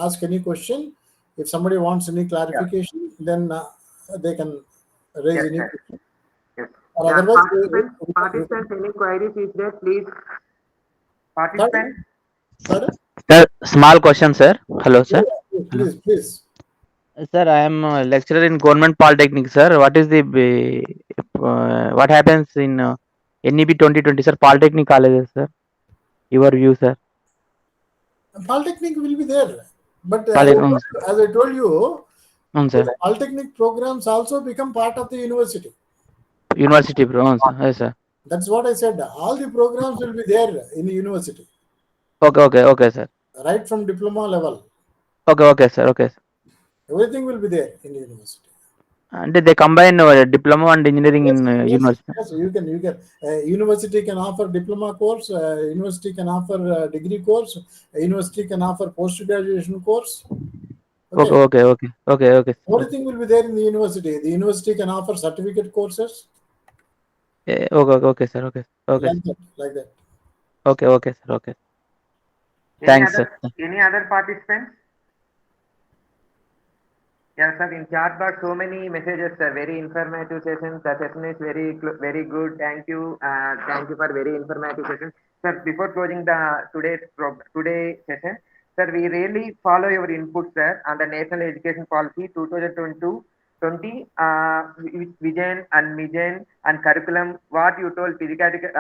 ask any question, if somebody wants any clarification, then they can raise Yes, any sir. question. Yes. Or Yeah, otherwise, participants, any queries is there, please? pardon? Participants? Pardon? Sir, small question, sir. Hello, sir. Yeah, Hello. please. Sir, I am a lecturer in Government Polytechnic, sir. What is the what happens in NEP 2020, sir? Polytechnic colleges, sir. Your view, sir. Polytechnic will be there. But Polytechnic, as I told you, sir. the polytechnic programs also become part of the university. University, bro. Sir. Yes, sir. That's what I said. All the programs will be there in the university, Okay, sir. right from diploma level. Okay, sir. Okay, sir. Everything will be there in the university. And they combine diploma and engineering in university. Yes, you can. University can offer diploma course. University can offer degree course. University can offer post graduation course. Okay. Okay. Everything will be there in the university. The university can offer certificate courses. Okay, sir. Okay. Like that. Okay, sir. Okay. Any Thanks, sir. Any other participants? Yeah, sir. In chat box, so many messages, sir. Very informative session. The session is very good. Thank you. Thank you for very informative session, sir. Before closing the today session, sir, we really follow your input, sir, on the National Education Policy 2020, vision and mission and curriculum. What you told, pedagogical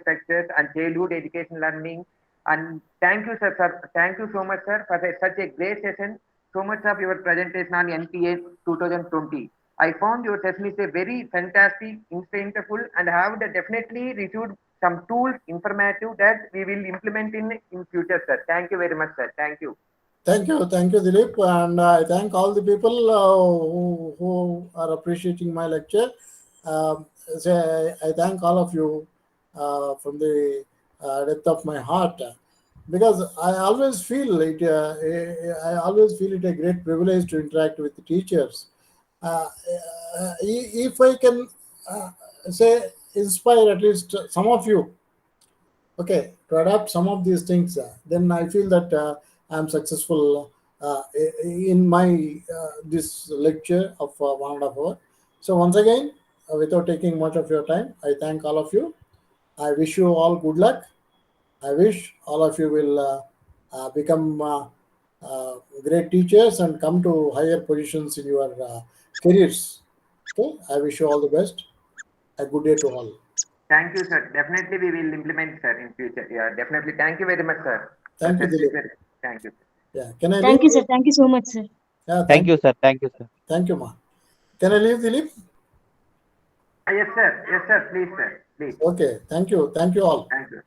structures and childhood education learning. And thank you, sir. Thank you so much, sir, for such a great session. So much of your presentation on NPA 2020. I found your session is a very fantastic, insightful, and have definitely received some tools, informative that we will implement in future, sir. Thank you very much, sir. Thank you. Thank you, Dilip, and I thank all the people who are appreciating my lecture. I thank all of you from the depth of my heart, because I always feel it. I always feel it a great privilege to interact with the teachers. If I can say inspire at least some of you, okay, to adapt some of these things, then I feel that I'm successful in my this lecture of 1.5 hours. So once again, without taking much of your time, I thank all of you. I wish you all good luck. I wish all of you will become great teachers and come to higher positions in your careers. Okay, I wish you all the best. A good day to all. Thank you, sir. Definitely we will implement, sir, in future. Yeah, definitely. Thank you very much, sir. Thank you, Dilip. Thank you. Yeah, can I Thank leave? you, sir. Thank you so much, sir. Yeah, Thank you, sir. Thank you, sir. Thank you, ma. Can I leave, Dilip? Yes, sir. Yes, sir. Please, sir. Please. Okay, thank you. Thank you all. Thank you.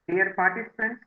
Dear participants,